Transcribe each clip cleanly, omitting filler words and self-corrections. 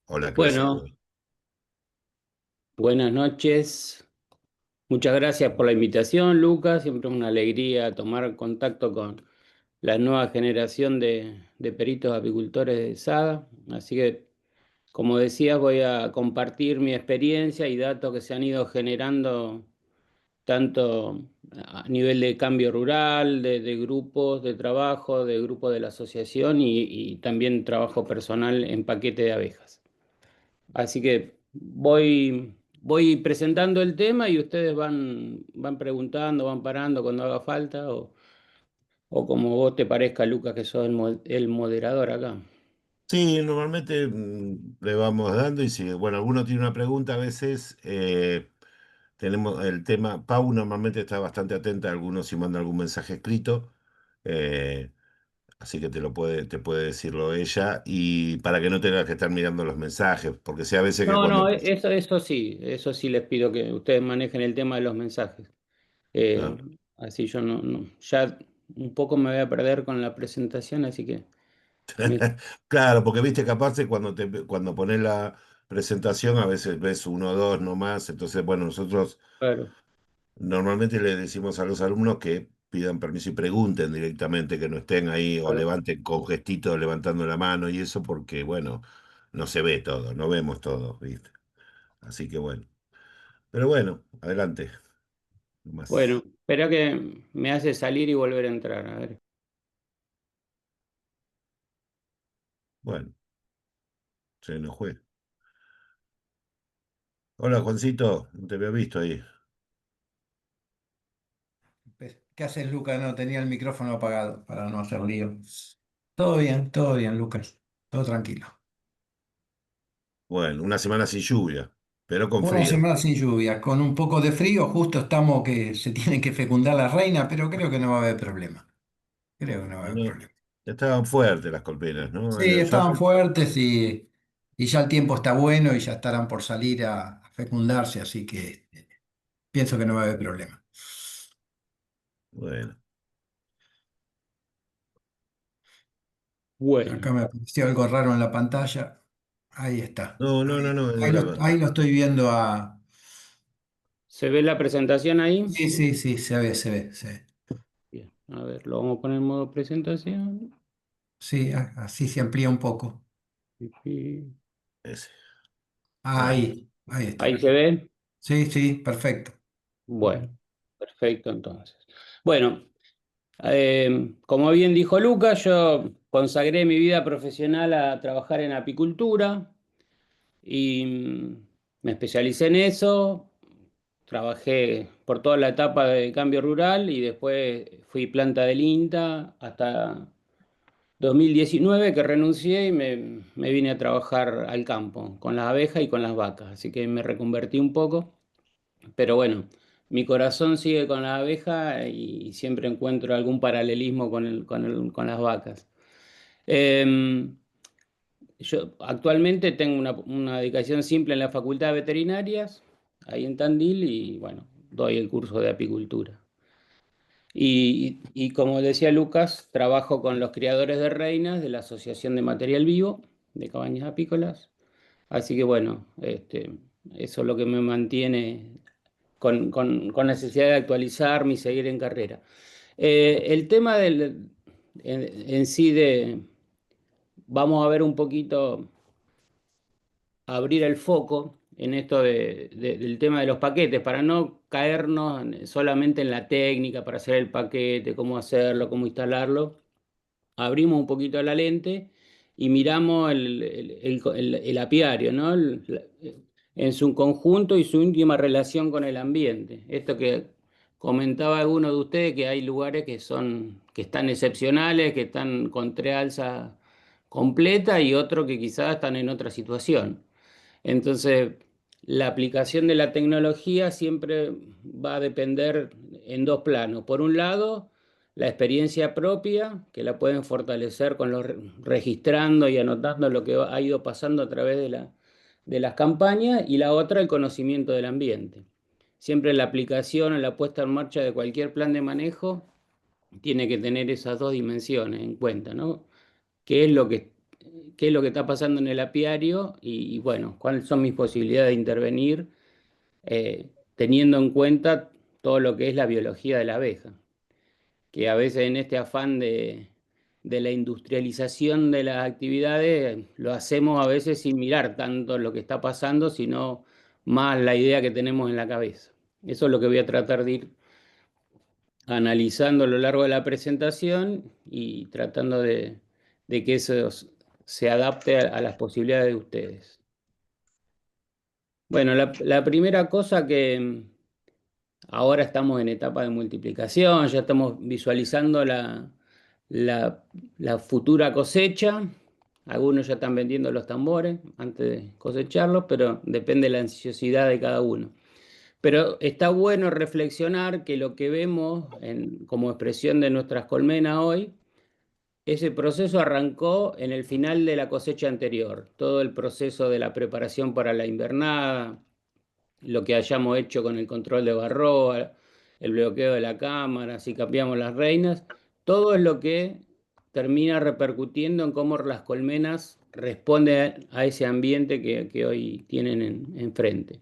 Hola, clase. Bueno, buenas noches. Muchas gracias por la invitación, Lucas. Siempre es una alegría tomar contacto con la nueva generación de peritos apicultores de SADA. Así que, como decías, voy a compartir mi experiencia y datos que se han ido generando tanto a nivel de cambio rural, de grupos de trabajo, de grupos de la asociación y también trabajo personal en paquete de abejas. Así que voy presentando el tema y ustedes van preguntando, van parando cuando haga falta o como vos te parezca, Lucas, que sos el moderador acá. Sí, normalmente le vamos dando y si, bueno, alguno tiene una pregunta, a veces tenemos el tema. Pau normalmente está bastante atenta a algunos si manda algún mensaje escrito, eh, así que te puede decirlo ella y para que no tengas que estar mirando los mensajes, porque sí, a veces que No, cuando no, empieza. eso sí les pido que ustedes manejen el tema de los mensajes. Eh, así yo ya un poco me voy a perder con la presentación, así que me, Claro, porque viste que aparte cuando pones la presentación a veces ves uno o dos nomás, entonces bueno, nosotros claro, normalmente le decimos a los alumnos que pidan permiso y pregunten directamente, que no estén ahí o claro. levanten con gestitos levantando la mano y eso porque bueno, no se ve todo, no vemos todo, ¿viste? Así que bueno, pero bueno, adelante, Bueno, nomás. espera que me hace salir y volver a entrar. A ver. Bueno, se nos fue. Hola Juancito, no te había visto ahí. ¿Qué haces, Lucas? No, tenía el micrófono apagado para no hacer lío. Todo bien, Lucas. Todo tranquilo. Bueno, una semana sin lluvia, pero con Una frío. semana sin lluvia, con un poco de frío, justo estamos que se tienen que fecundar las reinas, pero creo que no va a haber problema. Creo que no va a haber Bueno, problema. estaban fuertes las colmenas, ¿no? Sí, Yo estaban fuertes y ya el tiempo está bueno y ya estarán por salir a fecundarse, así que pienso que no va a haber problema. bueno, Bueno. Acá me apareció algo raro en la pantalla. Ahí está. no, no, no, no, Ahí lo estoy viendo a... ¿Se ve la presentación ahí? Sí, sí, sí, se ve. Bien, a ver, lo vamos a poner en modo presentación. Sí, así se amplía un poco. Y- ese, ahí. Ahí Ahí está. se ve. Sí, sí, perfecto. Bueno, perfecto entonces. Bueno, como bien dijo Lucas, yo consagré mi vida profesional a trabajar en apicultura y me especialicé en eso. Trabajé por toda la etapa de cambio rural y después fui planta del INTA hasta 2019 que renuncié y me vine a trabajar al campo, con las abejas y con las vacas, así que me reconvertí un poco, pero bueno, mi corazón sigue con la abeja y siempre encuentro algún paralelismo con las vacas. Eh, yo actualmente tengo una dedicación simple en la Facultad de Veterinarias, ahí en Tandil, y bueno, doy el curso de apicultura. Y como decía Lucas, trabajo con los criadores de reinas de la Asociación de Material Vivo de Cabañas Apícolas. Así que bueno, eso es lo que me mantiene con necesidad de actualizarme y seguir en carrera. El tema en sí vamos a ver un poquito, abrir el foco en esto del tema de los paquetes, para no caernos solamente en la técnica para hacer el paquete, cómo hacerlo, cómo instalarlo. Abrimos un poquito la lente y miramos el apiario, ¿no? En su conjunto y su íntima relación con el ambiente. Esto que comentaba alguno de ustedes, que hay lugares que están excepcionales, que están con alza completa y otros que quizás están en otra situación. Entonces, la aplicación de la tecnología siempre va a depender en dos planos. Por un lado, la experiencia propia, que la pueden fortalecer con registrando y anotando lo que ha ido pasando a través de las campañas, y la otra, el conocimiento del ambiente. Siempre la aplicación o la puesta en marcha de cualquier plan de manejo tiene que tener esas dos dimensiones en cuenta, ¿no? ¿Qué es lo que qué es lo que está pasando en el apiario y, bueno, cuáles son mis posibilidades de intervenir, teniendo en cuenta todo lo que es la biología de la abeja, que a veces en este afán de la industrialización de las actividades lo hacemos a veces sin mirar tanto lo que está pasando, sino más la idea que tenemos en la cabeza. Eso es lo que voy a tratar de ir analizando a lo largo de la presentación y tratando de que eso se adapte a las posibilidades de ustedes. Bueno, la primera cosa que ahora estamos en etapa de multiplicación, ya estamos visualizando la- la futura cosecha. Algunos ya están vendiendo los tambores antes de cosecharlos, pero depende de la ansiosidad de cada uno. Pero está bueno reflexionar que lo que vemos como expresión de nuestras colmenas hoy, ese proceso arrancó en el final de la cosecha anterior. Todo el proceso de la preparación para la invernada, lo que hayamos hecho con el control de varroa, el bloqueo de la cámara, si cambiamos las reinas, todo es lo que termina repercutiendo en cómo las colmenas responden a ese ambiente que hoy tienen enfrente.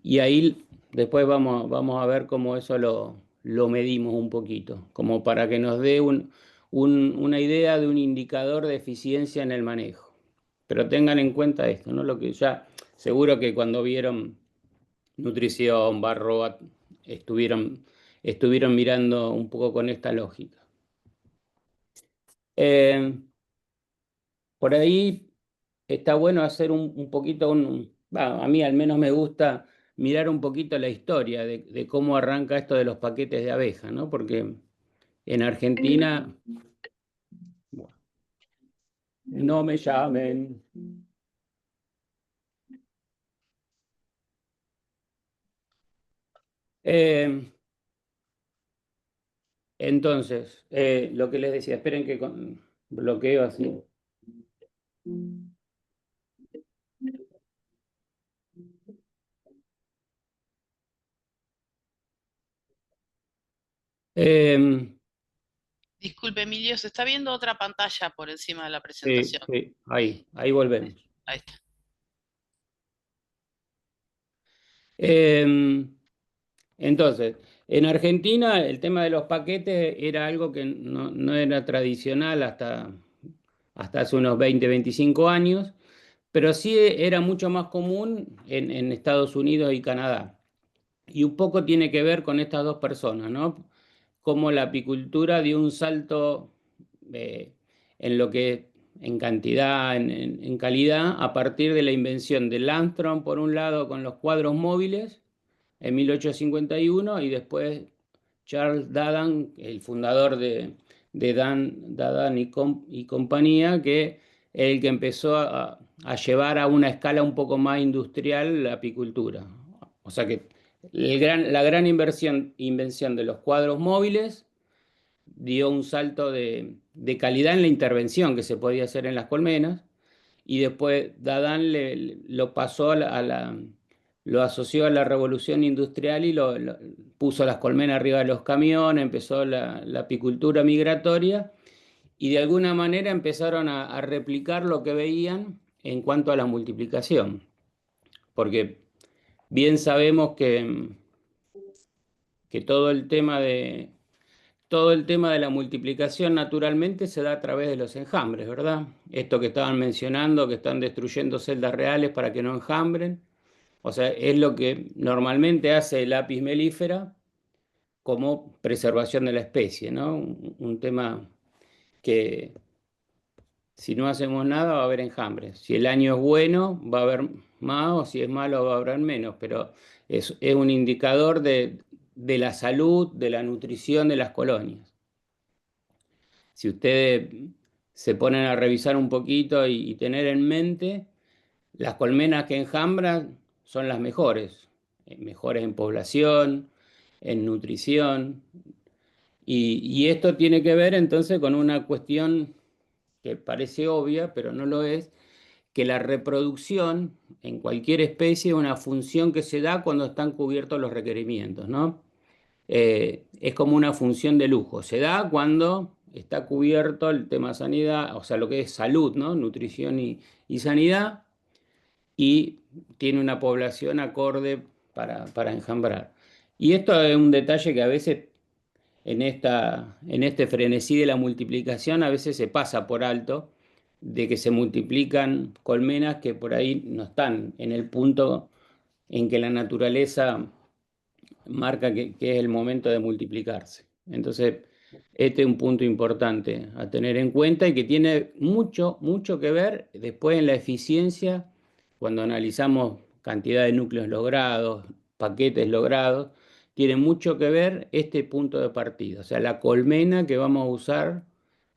Y ahí después vamos a ver cómo eso lo medimos un poquito, como para que nos dé una idea de un indicador de eficiencia en el manejo. Pero tengan en cuenta esto, ¿no? Lo que ya seguro que cuando vieron nutrición, barro, estuvieron mirando un poco con esta lógica. Eh, por ahí está bueno hacer un poquito, a mí al menos me gusta mirar un poquito la historia de cómo arranca esto de los paquetes de abeja, ¿no? Porque en Argentina, bueno, no me llamen. Eh, entonces, lo que les decía, esperen que bloqueo así. Eh, Disculpe, Emilio, se está viendo otra pantalla por encima de la sí, presentación. sí, ahí volvemos. Ahí está. Entonces, en Argentina el tema de los paquetes era algo que no era tradicional hasta hace unos 20, 25 años, pero sí era mucho más común en Estados Unidos y Canadá. Y un poco tiene que ver con estas dos personas, ¿no? Cómo la apicultura dio un salto eh, en lo que en cantidad, en calidad, a partir de la invención de Armstrong, por un lado, con los cuadros móviles en 1851 y después Charles Dadan, el fundador de Dadan y compañía, que es el que empezó a llevar a una escala un poco más industrial la apicultura. O sea que la gran invención de los cuadros móviles dio un salto de calidad en la intervención que se podía hacer en las colmenas y después Dadán lo pasó lo asoció a la revolución industrial y puso las colmenas arriba de los camiones, empezó la apicultura migratoria y de alguna manera empezaron a replicar lo que veían en cuanto a la multiplicación, porque bien sabemos que todo el tema de la multiplicación naturalmente se da a través de los enjambres, ¿verdad? Esto que estaban mencionando, que están destruyendo celdas reales para que no enjambren. O sea, es lo que normalmente hace el Apis mellifera como preservación de la especie, ¿no? Un tema que si no hacemos nada va a haber enjambres. Si el año es bueno, va a haber más, o si es malo, va a haber menos, pero es un indicador de la salud, de la nutrición de las colonias. Si ustedes se ponen a revisar un poquito y tener en mente, las colmenas que enjambran son las mejores, mejores en población, en nutrición, y esto tiene que ver entonces con una cuestión que parece obvia, pero no lo es, que la reproducción en cualquier especie es una función que se da cuando están cubiertos los requerimientos, ¿no? Es como una función de lujo. Se da cuando está cubierto el tema sanidad, o sea, lo que es salud, ¿no? Nutrición y sanidad, y tiene una población acorde para enjambrar. Y esto es un detalle que a veces en este frenesí de la multiplicación a veces se pasa por alto, de que se multiplican colmenas que por ahí no están en el punto en que la naturaleza marca que es el momento de multiplicarse. Entonces, este es un punto importante a tener en cuenta y que tiene mucho, mucho que ver después en la eficiencia cuando analizamos cantidad de núcleos logrados, paquetes logrados, tiene mucho que ver este punto de partida, o sea, la colmena que vamos a usar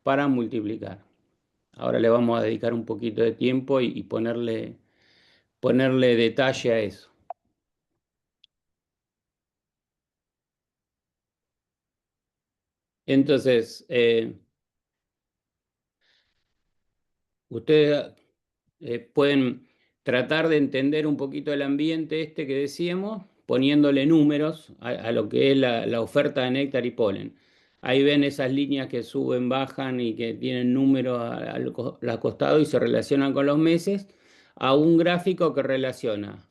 para multiplicar. Ahora le vamos a dedicar un poquito de tiempo y ponerle detalle a eso. Entonces, ustedes pueden tratar de entender un poquito el ambiente este que decíamos, poniéndole números a lo que es la oferta de néctar y polen. Ahí ven esas líneas que suben, bajan y que tienen números al costado y se relacionan con los meses, a un gráfico que relaciona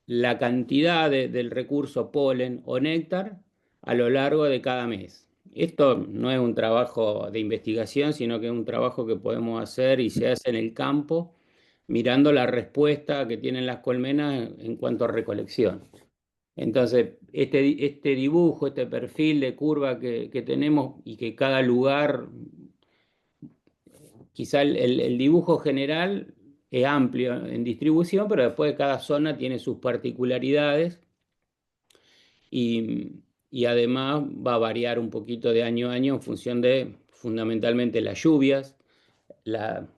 la cantidad del recurso polen o néctar a lo largo de cada mes. Esto no es un trabajo de investigación, sino que es un trabajo que podemos hacer y se hace en el campo, mirando la respuesta que tienen las colmenas en cuanto a recolección. Entonces, este dibujo, este perfil de curva que tenemos y que cada lugar, quizá el dibujo general es amplio en distribución, pero después cada zona tiene sus particularidades y además va a variar un poquito de año a año en función de fundamentalmente las lluvias.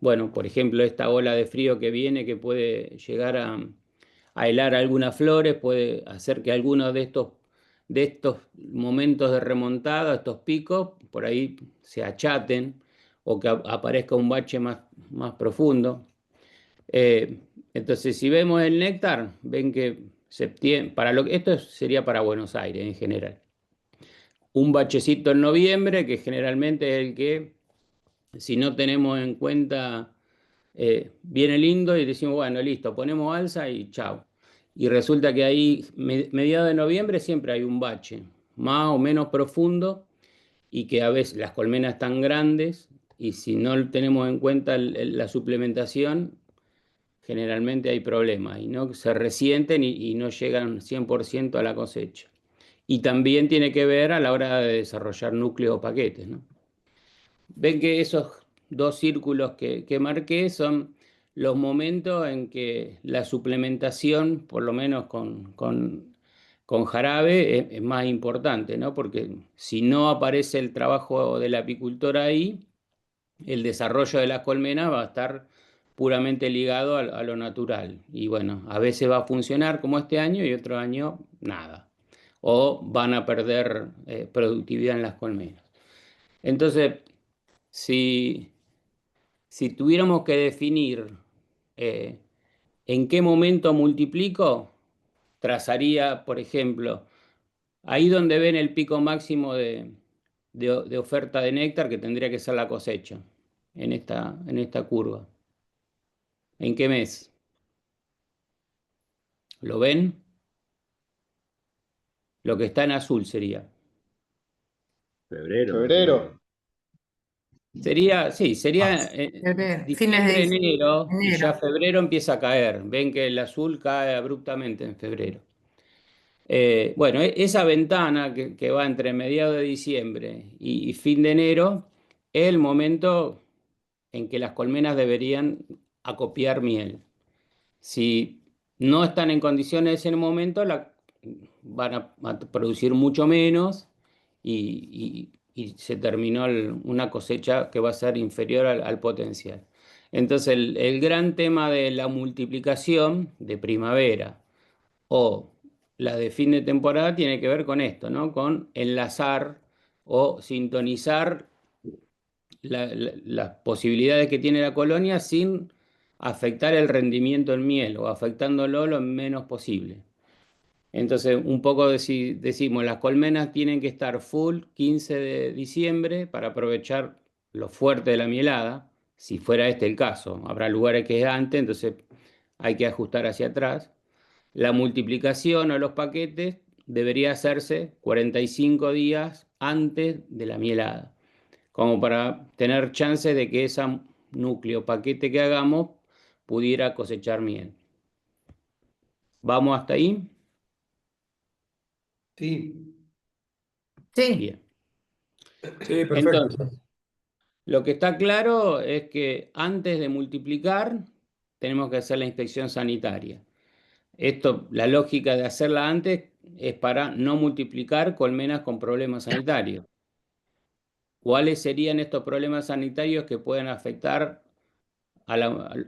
Bueno, por ejemplo, esta ola de frío que viene que puede llegar a helar algunas flores, puede hacer que algunos de estos momentos de remontada, estos picos, por ahí se achaten o que aparezca un bache más profundo. Entonces, si vemos el néctar, ven que septiembre, esto sería para Buenos Aires en general. Un bachecito en noviembre, que generalmente es el que, si no tenemos en cuenta, viene lindo y decimos, bueno, listo, ponemos alza y chao. Y resulta que ahí, mediados de noviembre, siempre hay un bache, más o menos profundo, y que a veces las colmenas están grandes, y si no tenemos en cuenta la suplementación, generalmente hay problemas y no se resienten y no llegan 100% a la cosecha. Y también tiene que ver a la hora de desarrollar núcleos o paquetes, ¿no? Ven que esos dos círculos que marqué son los momentos en que la suplementación, por lo menos con jarabe, es más importante, ¿no? Porque si no aparece el trabajo del apicultor ahí, el desarrollo de las colmenas va a estar puramente ligado a lo natural. Y bueno, a veces va a funcionar como este año y otro año nada. O van a perder productividad en las colmenas. Entonces, si, si tuviéramos que definir eh, en qué momento multiplico, trazaría, por ejemplo, ahí donde ven el pico máximo de oferta de néctar, que tendría que ser la cosecha, en esta curva. ¿En qué mes? ¿Lo ven? Lo que está en azul sería. Febrero, más o Febrero. menos. Sería, sí, sería Fines diciembre, de enero, y ya enero. febrero empieza a caer. Ven que el azul cae abruptamente en febrero. Bueno, esa ventana que va entre mediados de diciembre y fin de enero es el momento en que las colmenas deberían acopiar miel. Si no están en condiciones en el momento, van a producir mucho menos y se terminó una cosecha que va a ser inferior al potencial. Entonces, el gran tema de la multiplicación de primavera o la de fin de temporada tiene que ver con esto, ¿no? Con enlazar o sintonizar las posibilidades que tiene la colonia sin afectar el rendimiento en miel o afectándolo lo menos posible. Entonces, un poco decimos, las colmenas tienen que estar full 15 de diciembre para aprovechar lo fuerte de la mielada, si fuera este el caso. Habrá lugares que es antes, entonces hay que ajustar hacia atrás. La multiplicación o los paquetes debería hacerse 45 días antes de la mielada, como para tener chance de que ese núcleo paquete que hagamos pudiera cosechar miel. ¿Vamos hasta ahí? Sí, Sí, Bien. sí, perfecto. Entonces, lo que está claro es que antes de multiplicar tenemos que hacer la inspección sanitaria. Esto, la lógica de hacerla antes es para no multiplicar colmenas con problemas sanitarios. ¿Cuáles serían estos problemas sanitarios que pueden afectar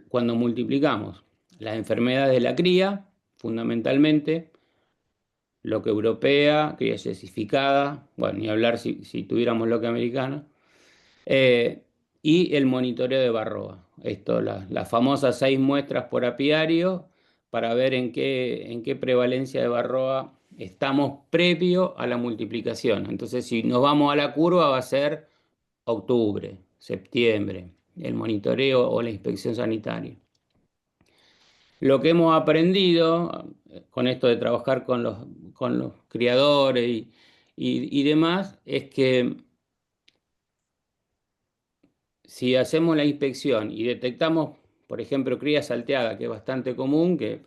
cuando multiplicamos? Las enfermedades de la cría, fundamentalmente, loca europea, cría yesificada, bueno, ni hablar si tuviéramos loca americana, eh, y el monitoreo de Varroa. Esto, las famosas 6 muestras por apiario para ver en qué prevalencia de Varroa estamos previo a la multiplicación. Entonces, si nos vamos a la curva, va a ser octubre, septiembre, el monitoreo o la inspección sanitaria. Lo que hemos aprendido con esto de trabajar con los criadores y demás es que si hacemos la inspección y detectamos, por ejemplo, cría salteada, que es bastante común, que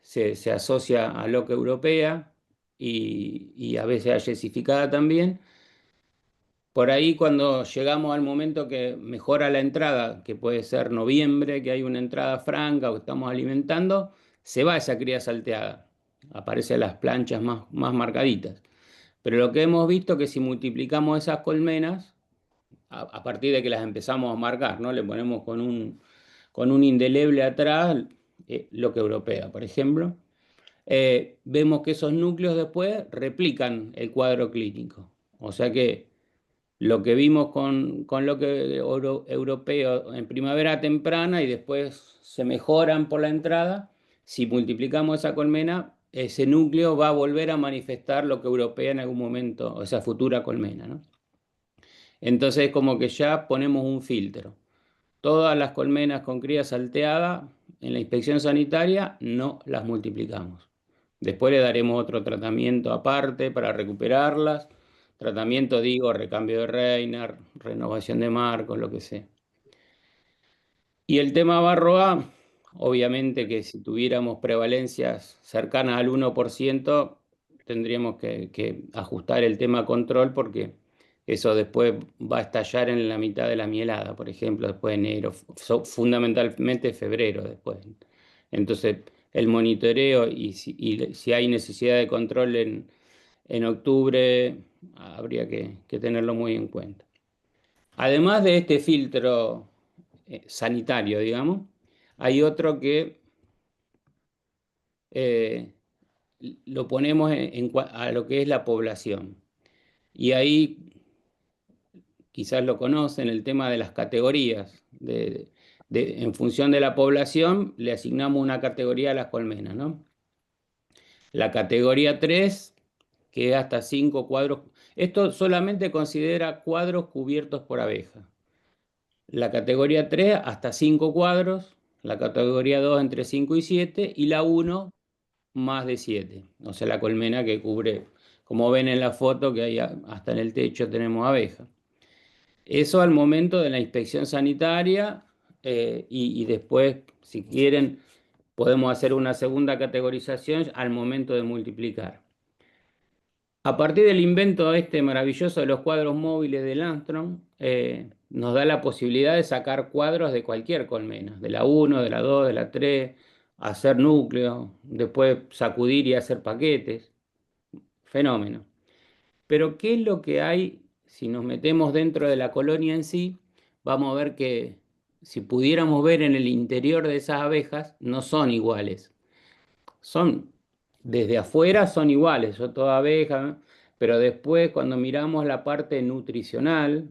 se asocia a loca europea y a veces a yesificada también, por ahí cuando llegamos al momento que mejora la entrada, que puede ser noviembre, que hay una entrada franca o que estamos alimentando, se va esa cría salteada. Aparecen las planchas más marcaditas. Pero lo que hemos visto es que si multiplicamos esas colmenas, a partir de que las empezamos a marcar, ¿no? Le ponemos con un indeleble atrás, loca europea, por ejemplo, vemos que esos núcleos después replican el cuadro clínico. O sea que lo que vimos con lo que europeo en primavera temprana y después se mejoran por la entrada, si multiplicamos esa colmena, ese núcleo va a volver a manifestar lo que europea en algún momento, o esa futura colmena, ¿no? Entonces como que ya ponemos un filtro. Todas las colmenas con cría salteada en la inspección sanitaria no las multiplicamos. Después le daremos otro tratamiento aparte para recuperarlas. Tratamiento, digo, recambio de reina, renovación de marcos, lo que sea. Y el tema Varroa, obviamente que si tuviéramos prevalencias cercanas al 1%, tendríamos que ajustar el tema control porque eso después va a estallar en la mitad de la mielada, por ejemplo, después de enero, fundamentalmente febrero después. Entonces, el monitoreo y si hay necesidad de control en octubre, habría que tenerlo muy en cuenta. Además de este filtro sanitario, digamos, hay otro que eh, lo ponemos a lo que es la población. Y ahí quizás lo conocen, el tema de las categorías. En función de la población, le asignamos una categoría a las colmenas, ¿no? La categoría 3, que es hasta 5 cuadros. Esto solamente considera cuadros cubiertos por abeja. La categoría 3 hasta 5 cuadros, la categoría 2 entre 5 y 7 y la 1 más de 7. O sea, la colmena que cubre, como ven en la foto, que hay hasta en el techo tenemos abeja. Eso al momento de la inspección sanitaria y después, si quieren, podemos hacer una segunda categorización al momento de multiplicar. A partir del invento este maravilloso de los cuadros móviles de Armstrong, nos da la posibilidad de sacar cuadros de cualquier colmena, de la 1, de la 2, de la 3, hacer núcleos, después sacudir y hacer paquetes. Fenómeno. Pero ¿qué es lo que hay si nos metemos dentro de la colonia en sí? Vamos a ver que si pudiéramos ver en el interior de esas abejas, no son iguales. Son, desde afuera son iguales, son toda abeja, ¿no? Pero después cuando miramos la parte nutricional,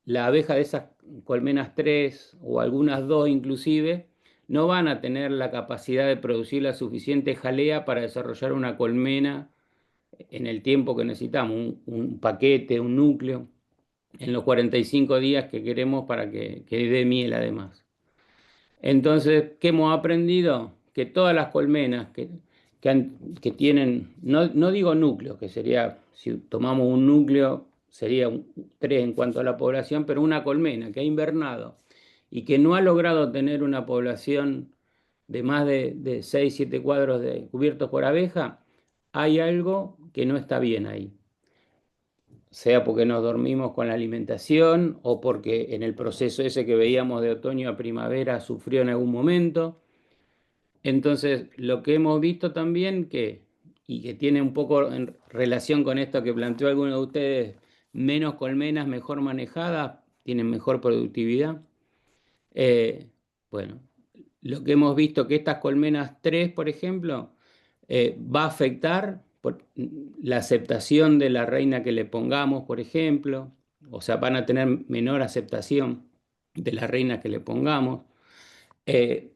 la abeja de esas colmenas 3 o algunas 2 inclusive, no van a tener la capacidad de producir la suficiente jalea para desarrollar una colmena en el tiempo que necesitamos, un paquete, un núcleo, en los 45 días que queremos para que dé miel además. Entonces, ¿qué hemos aprendido? Que todas las colmenas que tienen, no digo núcleos, que sería, si tomamos un núcleo, sería 3 en cuanto a la población, pero una colmena que ha invernado y que no ha logrado tener una población de más de 6, 7 cuadros cubiertos por abeja, hay algo que no está bien ahí. Sea porque nos dormimos con la alimentación o porque en el proceso ese que veíamos de otoño a primavera sufrió en algún momento. Entonces, lo que hemos visto también y que tiene un poco en relación con esto que planteó alguno de ustedes, menos colmenas, mejor manejadas, tienen mejor productividad. Bueno, lo que hemos visto que estas colmenas 3, por ejemplo, va a afectar la aceptación de la reina que le pongamos, por ejemplo, o sea, van a tener menor aceptación de la reina que le pongamos.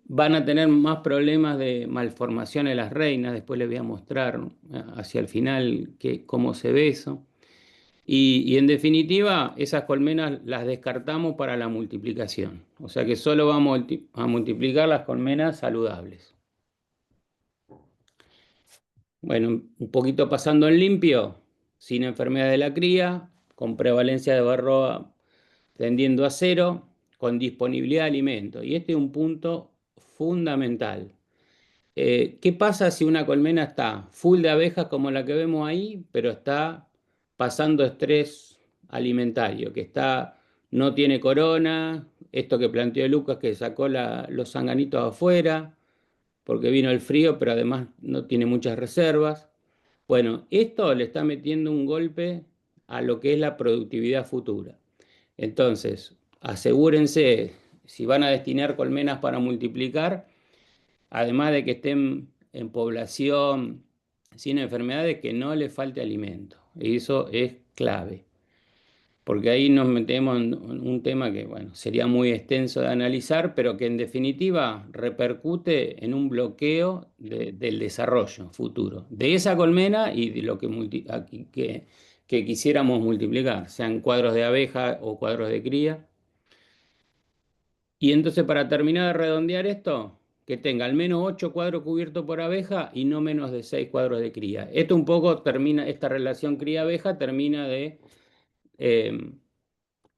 Van a tener más problemas de malformación en las reinas, después les voy a mostrar hacia el final cómo se ve eso. Y en definitiva, esas colmenas las descartamos para la multiplicación. O sea que solo vamos a multiplicar las colmenas saludables. Bueno, un poquito pasando en limpio, sin enfermedad de la cría, con prevalencia de varroa tendiendo a 0, con disponibilidad de alimento. Y este es un punto fundamental. ¿Qué pasa si una colmena está full de abejas como la que vemos ahí, pero está pasando estrés alimentario, que no tiene corona, esto que planteó Lucas, que sacó los sanganitos afuera, porque vino el frío, pero además no tiene muchas reservas? Bueno, esto le está metiendo un golpe a lo que es la productividad futura. Entonces, asegúrense, si van a destinar colmenas para multiplicar, además de que estén en población sin enfermedades, que no les falte alimento. Y eso es clave, porque ahí nos metemos en un tema que, bueno, sería muy extenso de analizar, pero que en definitiva repercute en un bloqueo del desarrollo futuro de esa colmena y de lo que quisiéramos multiplicar, sean cuadros de abeja o cuadros de cría. Y entonces, para terminar de redondear esto, que tenga al menos 8 cuadros cubiertos por abeja y no menos de 6 cuadros de cría. Esto un poco termina, esta relación cría-abeja termina eh,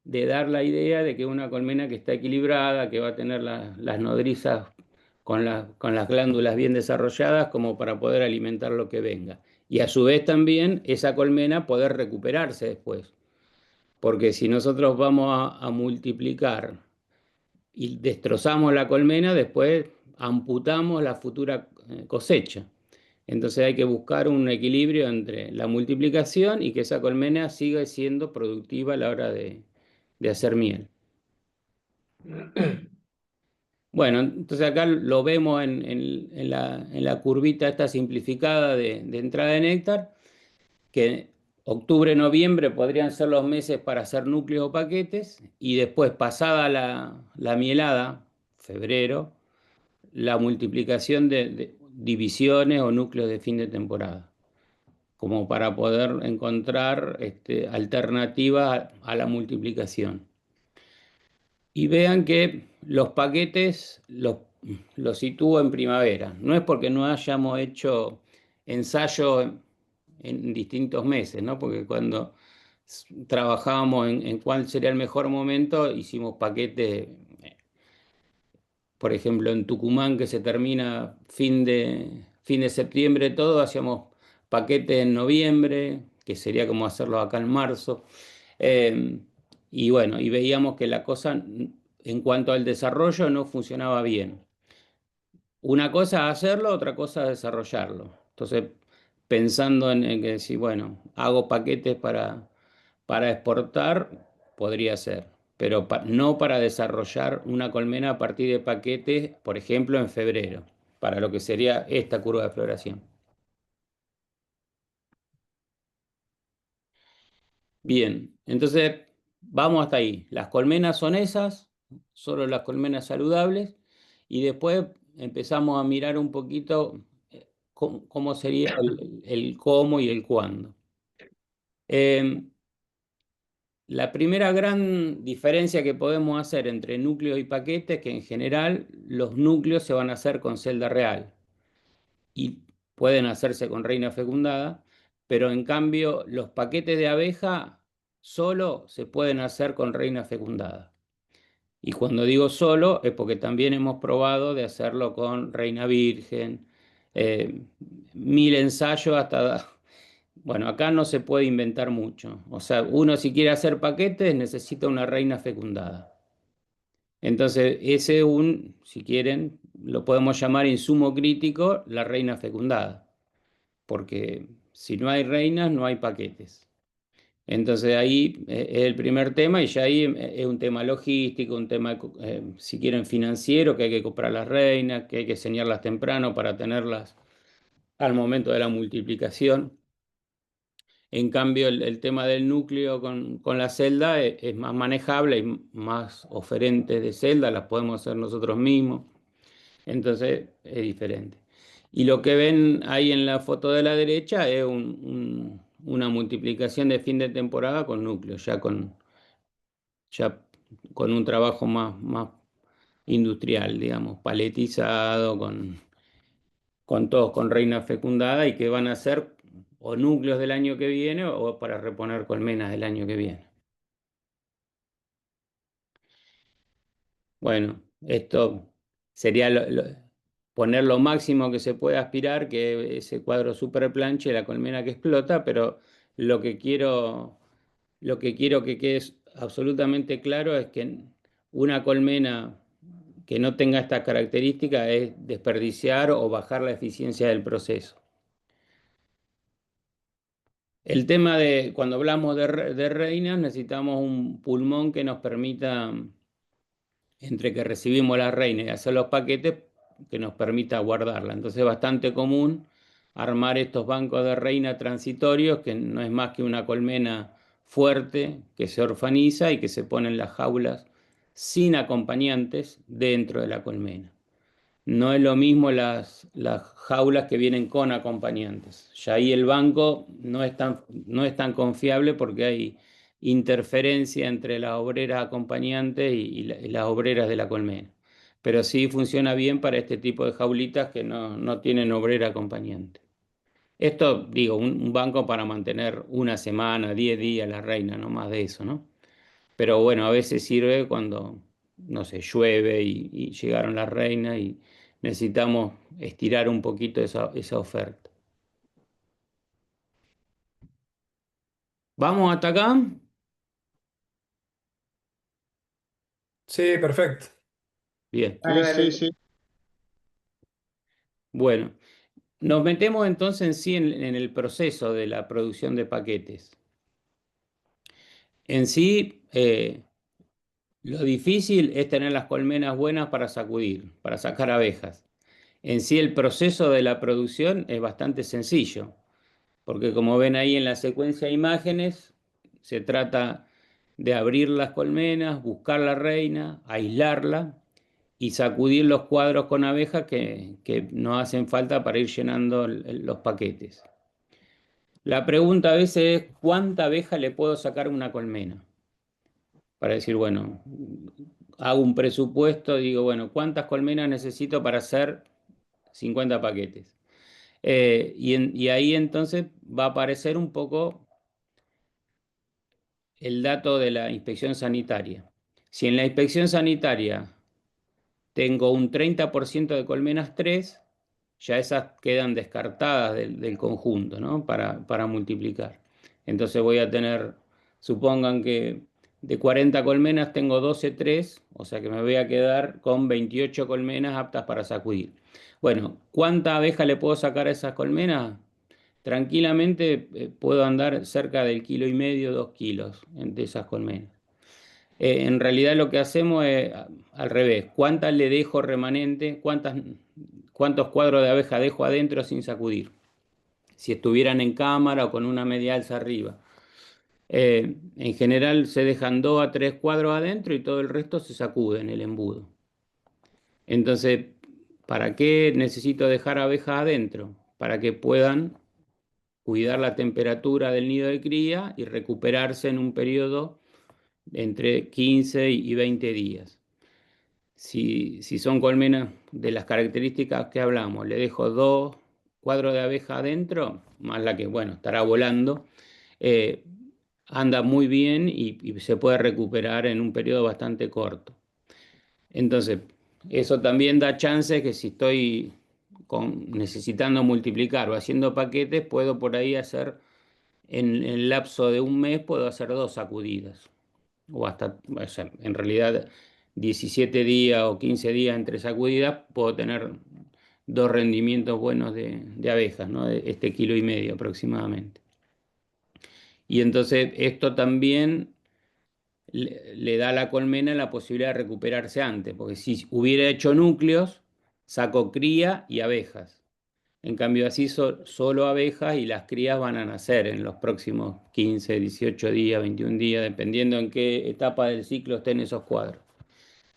de dar la idea de que una colmena que está equilibrada, que va a tener las nodrizas con las glándulas bien desarrolladas como para poder alimentar lo que venga. Y a su vez también esa colmena poder recuperarse después. Porque si nosotros vamos a multiplicar y destrozamos la colmena, después amputamos la futura cosecha. Entonces hay que buscar un equilibrio entre la multiplicación y que esa colmena siga siendo productiva a la hora de hacer miel. Bueno, entonces acá lo vemos en la curvita esta simplificada de entrada de néctar, que octubre, noviembre podrían ser los meses para hacer núcleos o paquetes, y después, pasada la mielada, febrero, la multiplicación de divisiones o núcleos de fin de temporada, como para poder encontrar alternativas a la multiplicación. Y vean que los paquetes los sitúo en primavera. No es porque no hayamos hecho ensayos en distintos meses, ¿no? Porque cuando trabajábamos en cuál sería el mejor momento, hicimos paquetes, por ejemplo, en Tucumán, que se termina fin de septiembre todo, hacíamos paquetes en noviembre, que sería como hacerlo acá en marzo. Y bueno, y veíamos que la cosa en cuanto al desarrollo no funcionaba bien. Una cosa es hacerlo, otra cosa es desarrollarlo. Entonces, pensando en que si, bueno, hago paquetes para exportar, podría ser, pero no para desarrollar una colmena a partir de paquetes, por ejemplo, en febrero, para lo que sería esta curva de floración. Bien, entonces vamos hasta ahí. Las colmenas son esas, solo las colmenas saludables. y después empezamos a mirar un poquito cómo sería el cómo y el cuándo. La primera gran diferencia que podemos hacer entre núcleos y paquetes es que en general los núcleos se van a hacer con celda real y pueden hacerse con reina fecundada, pero en cambio los paquetes de abeja solo se pueden hacer con reina fecundada. Y cuando digo solo es porque también hemos probado de hacerlo con reina virgen, eh, 1000 ensayos hasta... Bueno, acá no se puede inventar mucho. O sea, uno si quiere hacer paquetes necesita una reina fecundada. Entonces, ese si quieren, lo podemos llamar insumo crítico, la reina fecundada, porque si no hay reinas, no hay paquetes. Entonces ahí es el primer tema y ya ahí es un tema logístico, un tema, si quieren, financiero, que hay que comprar las reinas, que hay que enseñarlas temprano para tenerlas al momento de la multiplicación. En cambio, el tema del núcleo con la celda es más manejable, hay más oferentes de celda, las podemos hacer nosotros mismos. Entonces es diferente. Y lo que ven ahí en la foto de la derecha es una multiplicación de fin de temporada con núcleo, ya con un trabajo más industrial, digamos, paletizado, con todos con reina fecundada y que van a ser o núcleos del año que viene o para reponer colmenas del año que viene. Bueno, esto sería poner lo máximo que se puede aspirar, que ese cuadro super planche, la colmena que explota, pero lo que quiero, lo que quiero que quede absolutamente claro es que una colmena que no tenga estas características es desperdiciar o bajar la eficiencia del proceso. El tema de cuando hablamos de reinas, necesitamos un pulmón que nos permita, entre que recibimos la reina y hacer los paquetes, que nos permita guardarla. Entonces es bastante común armar estos bancos de reina transitorios, que no es más que una colmena fuerte que se orfaniza y que se pone en las jaulas sin acompañantes dentro de la colmena. No es lo mismo las jaulas que vienen con acompañantes. Ya ahí el banco no es tan confiable porque hay interferencia entre las obreras acompañantes y las obreras de la colmena. Pero sí funciona bien para este tipo de jaulitas que no tienen obrera acompañante. Esto, digo, un banco para mantener una semana, 10 días la reina, no más de eso, ¿no? Pero bueno, a veces sirve cuando, no sé, llueve y llegaron las reinas y necesitamos estirar un poquito esa oferta. ¿Vamos hasta acá? Sí, perfecto. Bien. Sí. Bueno, nos metemos entonces en sí en el proceso de la producción de paquetes. En sí, lo difícil es tener las colmenas buenas para sacudir, para sacar abejas. En sí, el proceso de la producción es bastante sencillo, porque como ven ahí en la secuencia de imágenes, se trata de abrir las colmenas, buscar la reina, aislarla y sacudir los cuadros con abejas que nos hacen falta para ir llenando los paquetes. La pregunta a veces es, ¿cuánta abeja le puedo sacar a una colmena? Para decir, bueno, hago un presupuesto, digo, bueno, ¿cuántas colmenas necesito para hacer 50 paquetes? Y ahí entonces va a aparecer un poco el dato de la inspección sanitaria. Si en la inspección sanitaria tengo un 30% de colmenas 3, ya esas quedan descartadas del conjunto, ¿no? Para multiplicar. Entonces voy a tener, supongan que de 40 colmenas tengo 12 3, o sea que me voy a quedar con 28 colmenas aptas para sacudir. Bueno, ¿cuánta abeja le puedo sacar a esas colmenas? Tranquilamente puedo andar cerca del 1,5 kg, 2 kilos de esas colmenas. En realidad lo que hacemos es al revés. ¿Cuántas le dejo remanente? ¿Cuántos cuadros de abeja dejo adentro sin sacudir? Si estuvieran en cámara o con una media alza arriba. En general se dejan 2 a 3 cuadros adentro y todo el resto se sacude en el embudo. Entonces, ¿para qué necesito dejar abejas adentro? Para que puedan cuidar la temperatura del nido de cría y recuperarse en un periodo entre 15 y 20 días. Si son colmenas de las características que hablamos, le dejo 2 cuadros de abeja adentro, más la que, bueno, estará volando, eh, anda muy bien y se puede recuperar en un periodo bastante corto. Entonces, eso también da chance que si estoy necesitando multiplicar o haciendo paquetes, puedo por ahí hacer, en el lapso de un mes, puedo hacer 2 sacudidas. O sea, en realidad 17 días o 15 días entre sacudidas, puedo tener 2 rendimientos buenos de abejas, ¿no? De este 1,5 kg aproximadamente. Y entonces esto también le da a la colmena la posibilidad de recuperarse antes, porque si hubiera hecho núcleos, saco cría y abejas. En cambio, así solo abejas y las crías van a nacer en los próximos 15, 18 días, 21 días, dependiendo en qué etapa del ciclo estén esos cuadros.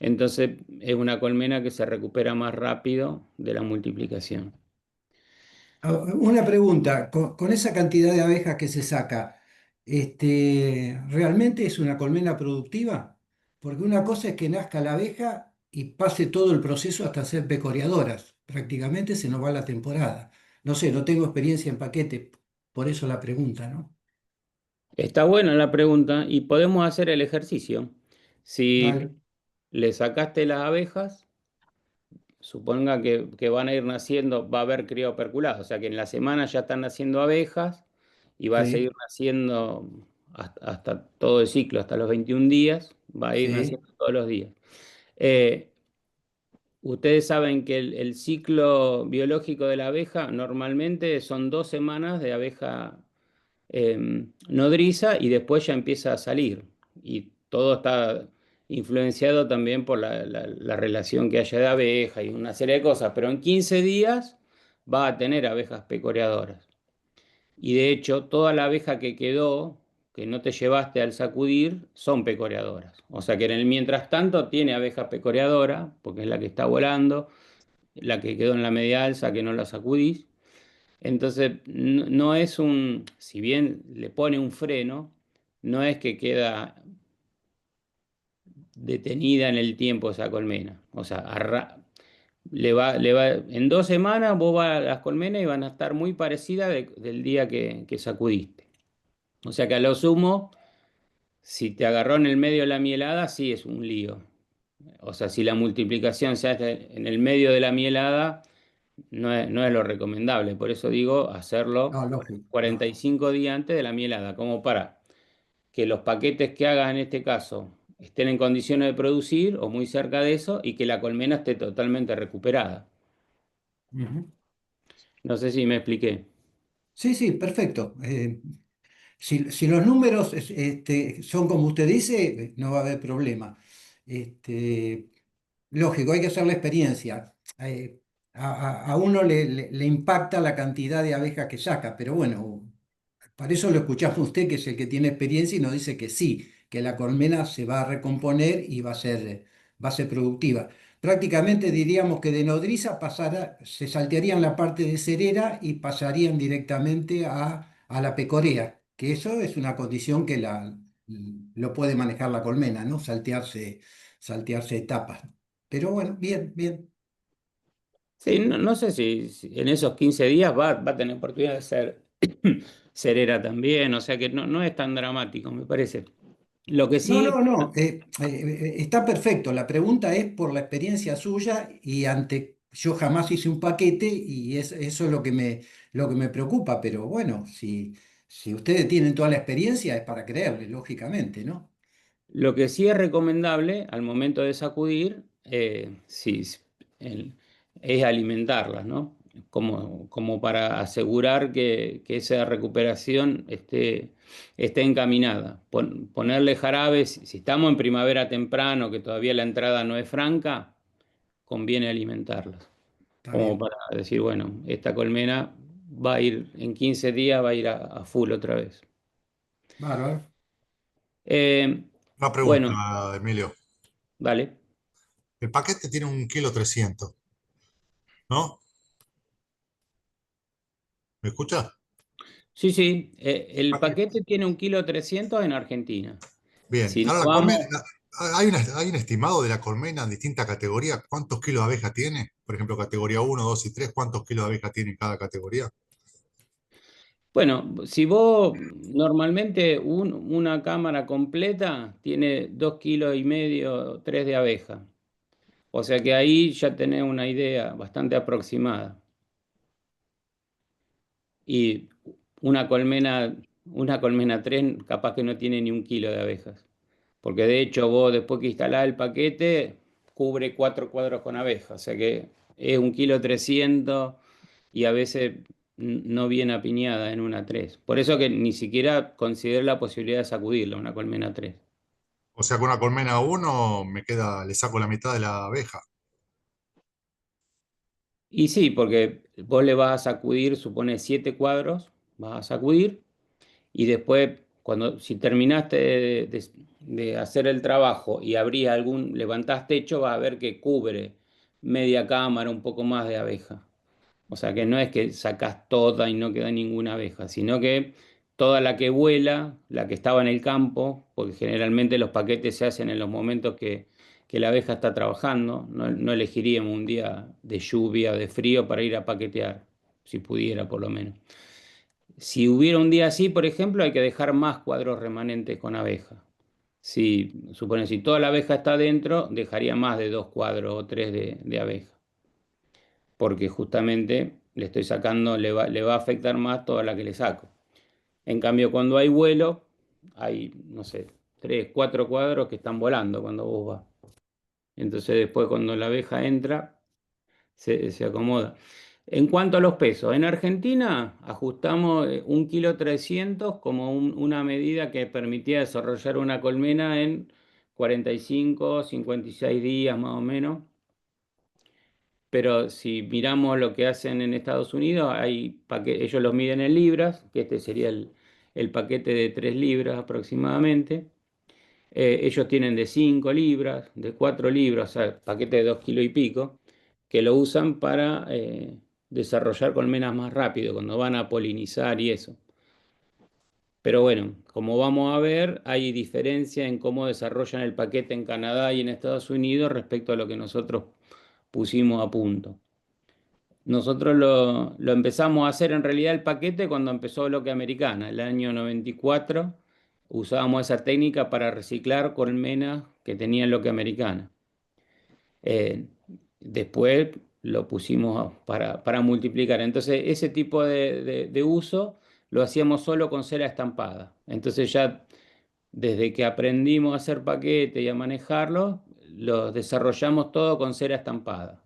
Entonces, es una colmena que se recupera más rápido de la multiplicación. Una pregunta, con esa cantidad de abejas que se saca, ¿realmente es una colmena productiva? Porque una cosa es que nazca la abeja y pase todo el proceso hasta ser pecoreadoras. Prácticamente se nos va la temporada. No sé, no tengo experiencia en paquete, por eso la pregunta, ¿no? Está buena la pregunta y podemos hacer el ejercicio. Si Dale, le sacaste las abejas, suponga que van a ir naciendo, va a haber cría operculada, o sea que en la semana ya están naciendo abejas y va a seguir sí, naciendo hasta todo el ciclo, hasta los 21 días, va a ir sí, naciendo todos los días. Eh, Ustedes saben que el ciclo biológico de la abeja normalmente son 2 semanas de abeja nodriza y después ya empieza a salir. Y todo está influenciado también por la relación que haya de abeja y una serie de cosas, pero en 15 días va a tener abejas pecoreadoras. Y de hecho, toda la abeja que quedó, que no te llevaste al sacudir, son pecoreadoras. O sea que en el mientras tanto tiene abeja pecoreadora, porque es la que está volando, la que quedó en la media alza que no la sacudís. Entonces, no es si bien le pone un freno, no es que queda detenida en el tiempo esa colmena. O sea, en 2 semanas vos vas a las colmenas y van a estar muy parecidas del día que sacudiste. O sea que a lo sumo, si te agarró en el medio de la mielada, sí es un lío. O sea, si la multiplicación se hace en el medio de la mielada, no es lo recomendable. Por eso digo hacerlo no, lógico, 45 días antes de la mielada, como para que los paquetes que hagas en este caso estén en condiciones de producir o muy cerca de eso y que la colmena esté totalmente recuperada. lógico. No sé si me expliqué. Sí, sí, perfecto. Si los números son como usted dice, no va a haber problema. Este, lógico, hay que hacer la experiencia. A uno le impacta la cantidad de abejas que saca, pero bueno, para eso lo escuchamos a usted, que es el que tiene experiencia y nos dice que sí, que la colmena se va a recomponer y va a ser productiva. Prácticamente diríamos que de nodriza se saltearían la parte de cerera y pasarían directamente a la pecorea, que eso es una condición que lo puede manejar la colmena, ¿no? Saltearse etapas. Pero bueno, bien, bien. Sí, no sé si en esos 15 días va a tener oportunidad de ser cerera también, o sea que no es tan dramático, me parece. Lo que No, sí, no, no, está perfecto. La pregunta es por la experiencia suya y yo jamás hice un paquete y eso es lo que me preocupa, pero bueno, si ustedes tienen toda la experiencia es para creerle, lógicamente, ¿no? Lo que sí es recomendable al momento de sacudir, sí, el- es alimentarlas, ¿no? Como para asegurar que esa recuperación esté encaminada. Ponerle jarabes, si estamos en primavera temprano, que todavía la entrada no es franca, conviene alimentarlas. Está Como bien. para decir, bueno, esta colmena va a ir, en 15 días va a ir a full otra vez. Bárbaro. Eh, Una bueno, pregunta, Emilio. vale. El paquete tiene 1,3 kg, ¿no? ¿Me escucha? Sí, sí, el Paquete. paquete tiene 1,3 kg en Argentina. Bien, Si no ahora la colmena, vamos, hay un estimado de la colmena en distintas categorías. ¿Cuántos kilos de abeja tiene? Por ejemplo, categoría uno, 2 y 3. ¿Cuántos kilos de abeja tiene cada categoría? bueno, si vos normalmente una cámara completa tiene 2,5 kilos, 3 de abeja. O sea que ahí ya tenés una idea bastante aproximada. Y una colmena 3 capaz que no tiene ni 1 kilo de abejas. Porque de hecho vos después que instalás el paquete, cubre 4 cuadros con abejas. O sea que es 1,3 kg y a veces no viene apiñada en una 3. Por eso que ni siquiera considero la posibilidad de sacudirla, una colmena 3. O sea, con una colmena uno le saco la mitad de la abeja. Y sí, porque vos le vas a sacudir, supone 7 cuadros, vas a sacudir. Y después, si terminaste de hacer el trabajo y levantás techo, vas a ver que cubre media cámara, un poco más de abeja. O sea que no es que sacás toda y no queda ninguna abeja, sino que toda la que vuela, la que estaba en el campo, porque generalmente los paquetes se hacen en los momentos que la abeja está trabajando, no elegiríamos un día de lluvia, de frío para ir a paquetear, si pudiera por lo menos. Si hubiera un día así, por ejemplo, hay que dejar más cuadros remanentes con abeja. Si toda la abeja está dentro, dejaría más de 2 cuadros o 3 de abeja, porque justamente le estoy sacando, le va a afectar más toda la que le saco. En cambio, cuando hay vuelo, hay, no sé, 3, 4 cuadros que están volando cuando vos vas. Entonces después cuando la abeja entra, se acomoda. En cuanto a los pesos, en Argentina ajustamos 1,3 kg como una medida que permitía desarrollar una colmena en 45, 56 días más o menos. Pero si miramos lo que hacen en Estados Unidos, ellos los miden en libras, que este sería el paquete de 3 libras aproximadamente. Ellos tienen de 5 libras, de 4 libras, o sea, paquete de 2 kilos y pico, que lo usan para desarrollar colmenas más rápido, cuando van a polinizar y eso. Pero bueno, como vamos a ver, hay diferencia en cómo desarrollan el paquete en Canadá y en Estados Unidos respecto a lo que nosotros pusimos a punto. Nosotros lo empezamos a hacer en realidad el paquete cuando empezó Bloque Americana, el año 94. Usábamos esa técnica para reciclar colmenas que tenían Bloque Americana. Eh, Después lo pusimos para multiplicar. Entonces, ese tipo de uso lo hacíamos solo con cera estampada. Entonces, ya desde que aprendimos a hacer paquete y a manejarlo, los desarrollamos todo con cera estampada.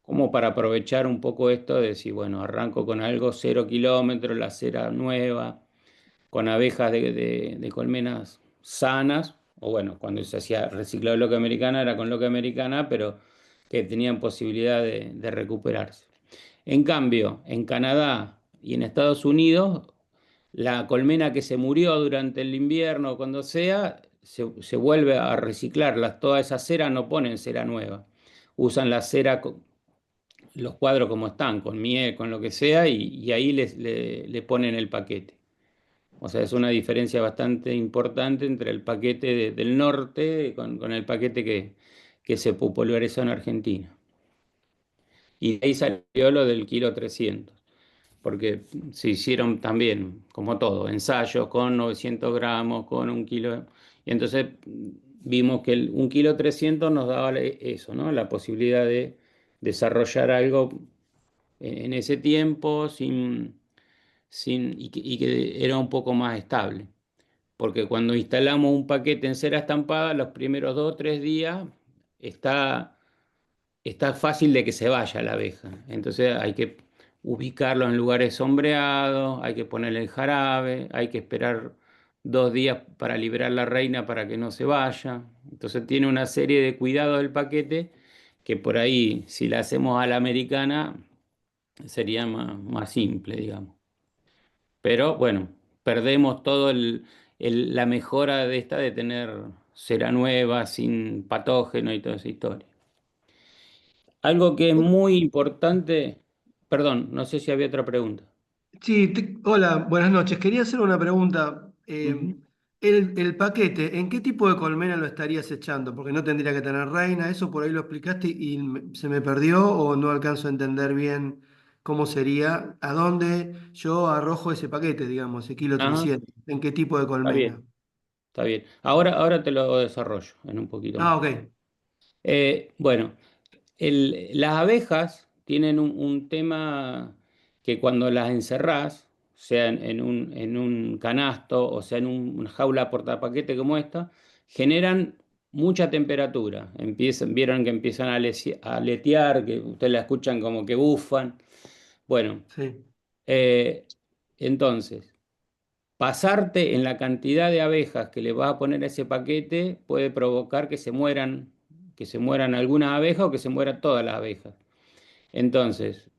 Como para aprovechar un poco esto de decir, bueno, arranco con algo 0 kilómetros, la cera nueva, con abejas de colmenas sanas, o bueno, cuando se hacía reciclado loca americana era con loca americana, pero que tenían posibilidad de recuperarse. En cambio, en Canadá y en Estados Unidos, la colmena que se murió durante el invierno o cuando sea, se vuelve a reciclar. Toda esa cera no ponen cera nueva. Usan la cera, los cuadros como están, con miel, con lo que sea, y ahí le ponen el paquete. O sea, es una diferencia bastante importante entre el paquete del norte con el paquete que se popularizó en Argentina. Y de ahí salió lo del 1,3 kg, porque se hicieron también, como todo, ensayos con 900 gramos, con 1 kilo. Y entonces vimos que el 1,3 kg nos daba eso, ¿no? La posibilidad de desarrollar algo en ese tiempo y que era un poco más estable. Porque cuando instalamos un paquete en cera estampada, los primeros 2 o 3 días está fácil de que se vaya la abeja. Entonces hay que ubicarlo en lugares sombreados, hay que ponerle el jarabe, hay que esperar 2 días para liberar la reina para que no se vaya. Entonces tiene una serie de cuidados del paquete que por ahí, si la hacemos a la americana, sería más simple, digamos. Pero bueno, perdemos todo la mejora de tener cera nueva, sin patógeno y toda esa historia. Algo que es muy importante, perdón, no sé si había otra pregunta. Sí, hola, buenas noches. Quería hacer una pregunta. Ujú. El paquete, ¿en qué tipo de colmena lo estarías echando? Porque no tendría que tener reina, eso por ahí lo explicaste y se me perdió o no alcanzo a entender bien cómo sería, a dónde yo arrojo ese paquete, digamos, ese kilo Ajá, 300. ¿En qué tipo de está colmena? bien, está bien. Ahora te lo desarrollo en un poquito más. Ah, ok. Bueno, las abejas tienen un tema que cuando las encerrás, sea en un canasto o sea en una jaula portapaquete como esta, generan mucha temperatura. Vieron que empiezan a aletear, que ustedes la escuchan como que bufan. Bueno, Sí, eh, entonces, pasarte en la cantidad de abejas que le vas a poner a ese paquete puede provocar que se mueran algunas abejas o que se mueran todas las abejas. Entonces,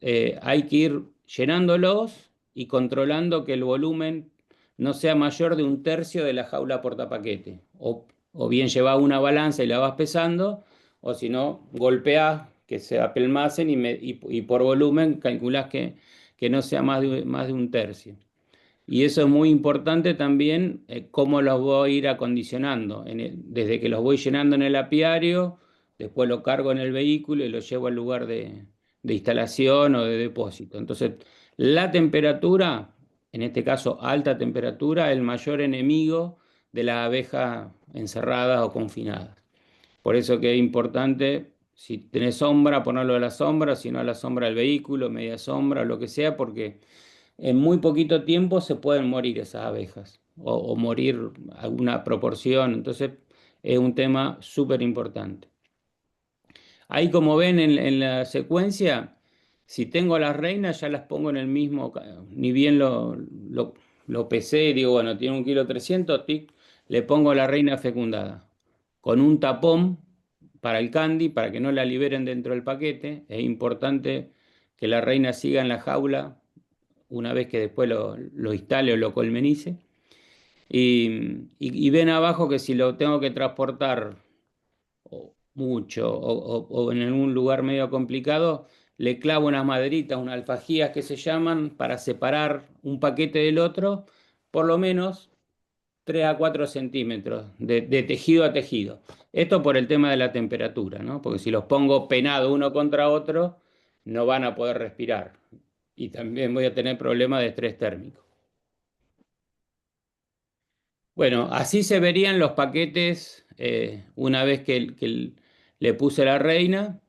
hay que ir llenándolos y controlando que el volumen no sea mayor de un tercio de la jaula portapaquete. O bien llevas una balanza y la vas pesando, o si no, golpeás que se apelmacen y por volumen calculás que no sea más de un tercio. Y eso es muy importante también, cómo los voy a ir acondicionando. Desde que los voy llenando en el apiario, después lo cargo en el vehículo y lo llevo al lugar de instalación o de depósito. Entonces, la temperatura, en este caso alta temperatura, es el mayor enemigo de las abejas encerradas o confinadas. Por eso que es importante, si tenés sombra, ponerlo a la sombra, si no a la sombra del vehículo, media sombra, lo que sea, porque en muy poquito tiempo se pueden morir esas abejas o morir alguna proporción. Entonces es un tema súper importante. Ahí como ven en la secuencia, si tengo a las reinas ya las pongo en el mismo, ni bien lo pesé, digo, bueno, tiene 1,3 kg, tic, le pongo la reina fecundada con un tapón para el candy, para que no la liberen dentro del paquete. Es importante que la reina siga en la jaula una vez que después lo instale o lo colmenice. Y ven abajo que si lo tengo que transportar mucho o en algún lugar medio complicado, le clavo unas maderitas, unas alfajías que se llaman, para separar un paquete del otro, por lo menos 3 a 4 centímetros de tejido a tejido. Esto por el tema de la temperatura, ¿no? Porque si los pongo penados uno contra otro, no van a poder respirar. Y también voy a tener problemas de estrés térmico. Bueno, así se verían los paquetes una vez que le puse la reina,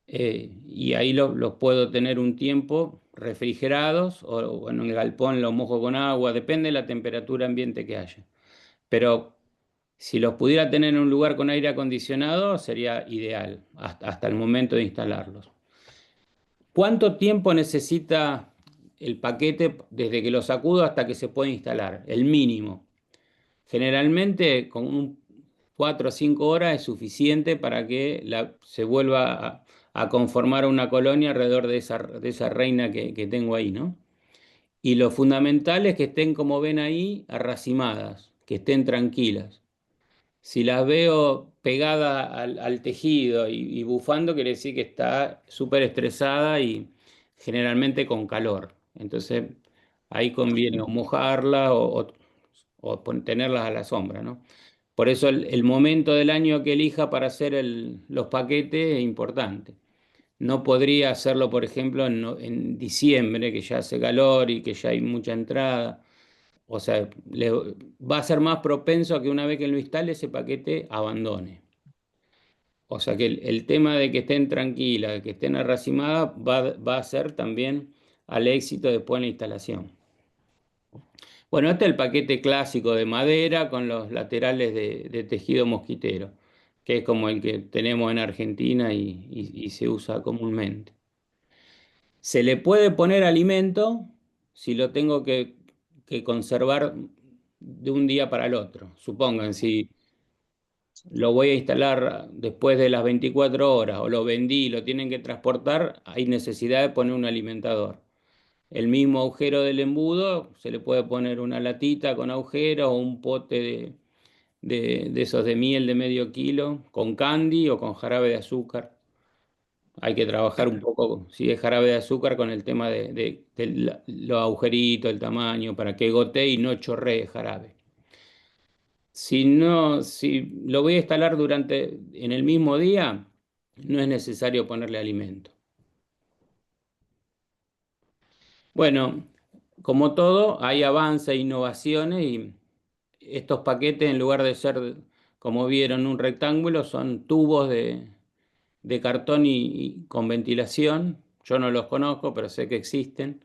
y ahí los puedo tener un tiempo refrigerados o bueno, en el galpón los mojo con agua, depende de la temperatura ambiente que haya. Pero si los pudiera tener en un lugar con aire acondicionado sería ideal hasta el momento de instalarlos. ¿Cuánto tiempo necesita el paquete desde que lo sacudo hasta que se puede instalar? El mínimo. Generalmente con 4 o 5 horas es suficiente para que se vuelva a conformar una colonia alrededor de esa reina que tengo ahí, ¿no? Y lo fundamental es que estén, como ven ahí, arracimadas, que estén tranquilas. Si las veo pegadas al tejido y bufando, quiere decir que está súper estresada y generalmente con calor. Entonces ahí conviene o mojarla o tenerlas a la sombra, ¿no? Por eso el momento del año que elija para hacer los paquetes es importante. No podría hacerlo, por ejemplo, en diciembre, que ya hace calor y que ya hay mucha entrada. O sea, va a ser más propenso a que una vez que lo instale ese paquete abandone. O sea que el tema de que estén tranquilas, de que estén arracimadas, va a ser también al éxito después en la instalación. Bueno, este es el paquete clásico de madera con los laterales de tejido mosquitero, que es como el que tenemos en Argentina y se usa comúnmente. Se le puede poner alimento si lo tengo que conservar de un día para el otro. Supongan, si lo voy a instalar después de las 24 horas o lo vendí y lo tienen que transportar, hay necesidad de poner un alimentador. El mismo agujero del embudo, se le puede poner una latita con agujero o un pote de esos de miel de medio kilo con candy o con jarabe de azúcar. hay que trabajar un poco, si es jarabe de azúcar, con el tema de los agujeritos, el tamaño, para que gotee y no chorree jarabe. Si no, si lo voy a instalar en el mismo día, no es necesario ponerle alimento. Bueno, como todo, hay avances e innovaciones y estos paquetes, en lugar de ser, como vieron, un rectángulo, son tubos de cartón y con ventilación. Yo no los conozco, pero sé que existen.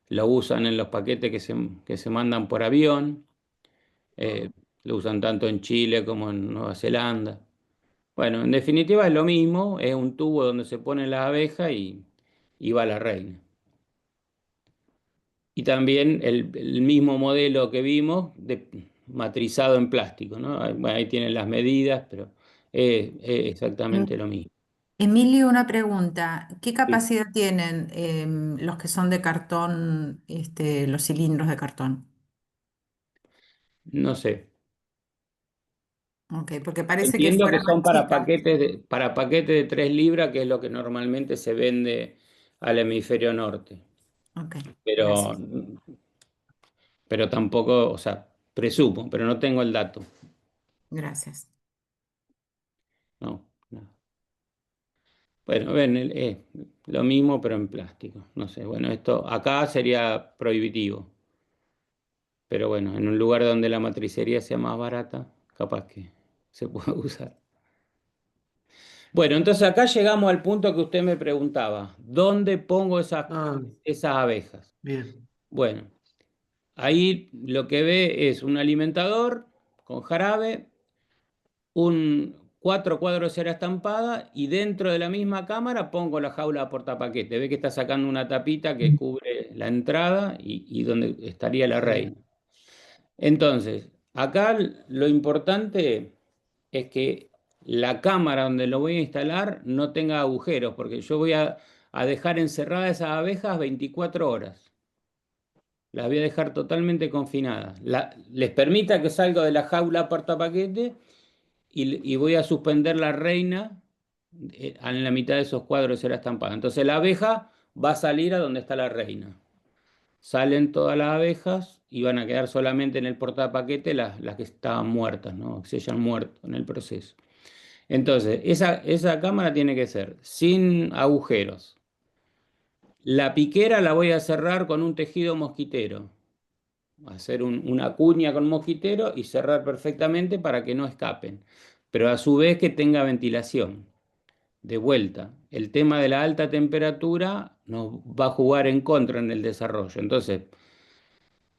Lo usan en los paquetes que se mandan por avión. Eh, lo usan tanto en Chile como en Nueva Zelanda. Bueno, en definitiva es lo mismo, es un tubo donde se pone la abeja y va la reina. Y también el mismo modelo que vimos, matrizado en plástico, ¿no? Bueno, ahí tienen las medidas, pero es exactamente Em, lo mismo. Emilio, una pregunta. ¿Qué Sí. capacidad tienen los que son de cartón, los cilindros de cartón? No sé. Ok, porque parece que Entiendo que fuera son más chica. para paquetes de 3 libras, que es lo que normalmente se vende al hemisferio norte. Ok, Pero, gracias. pero tampoco, o sea, presumo, pero no tengo el dato. Gracias. No, no. Bueno, ven, lo mismo, pero en plástico. No sé, bueno, esto acá sería prohibitivo. Pero bueno, en un lugar donde la matricería sea más barata, capaz que se puede usar. Bueno, entonces acá llegamos al punto que usted me preguntaba. ¿Dónde pongo Ah, esas abejas? bien. Bueno, ahí lo que ve es un alimentador con jarabe, cuatro cuadros de cera estampada y dentro de la misma cámara pongo la jaula de portapaquete. Ve que está sacando una tapita que cubre la entrada y donde estaría la Sí. reina. Entonces, acá lo importante es que la cámara donde lo voy a instalar no tenga agujeros, porque yo voy a dejar encerradas esas abejas 24 horas. Las voy a dejar totalmente confinadas. Les permita que salga de la jaula portapaquete y voy a suspender la reina en la mitad de esos cuadros de cera estampada. Entonces la abeja va a salir a donde está la reina. Salen todas las abejas y van a quedar solamente en el portapaquete las que estaban muertas, ¿no? Que se hayan muerto en el proceso. Entonces, esa cámara tiene que ser sin agujeros. La piquera la voy a cerrar con un tejido mosquitero. Hacer una cuña con mosquitero y cerrar perfectamente para que no escapen. Pero a su vez que tenga ventilación. De vuelta, el tema de la alta temperatura nos va a jugar en contra en el desarrollo. Entonces,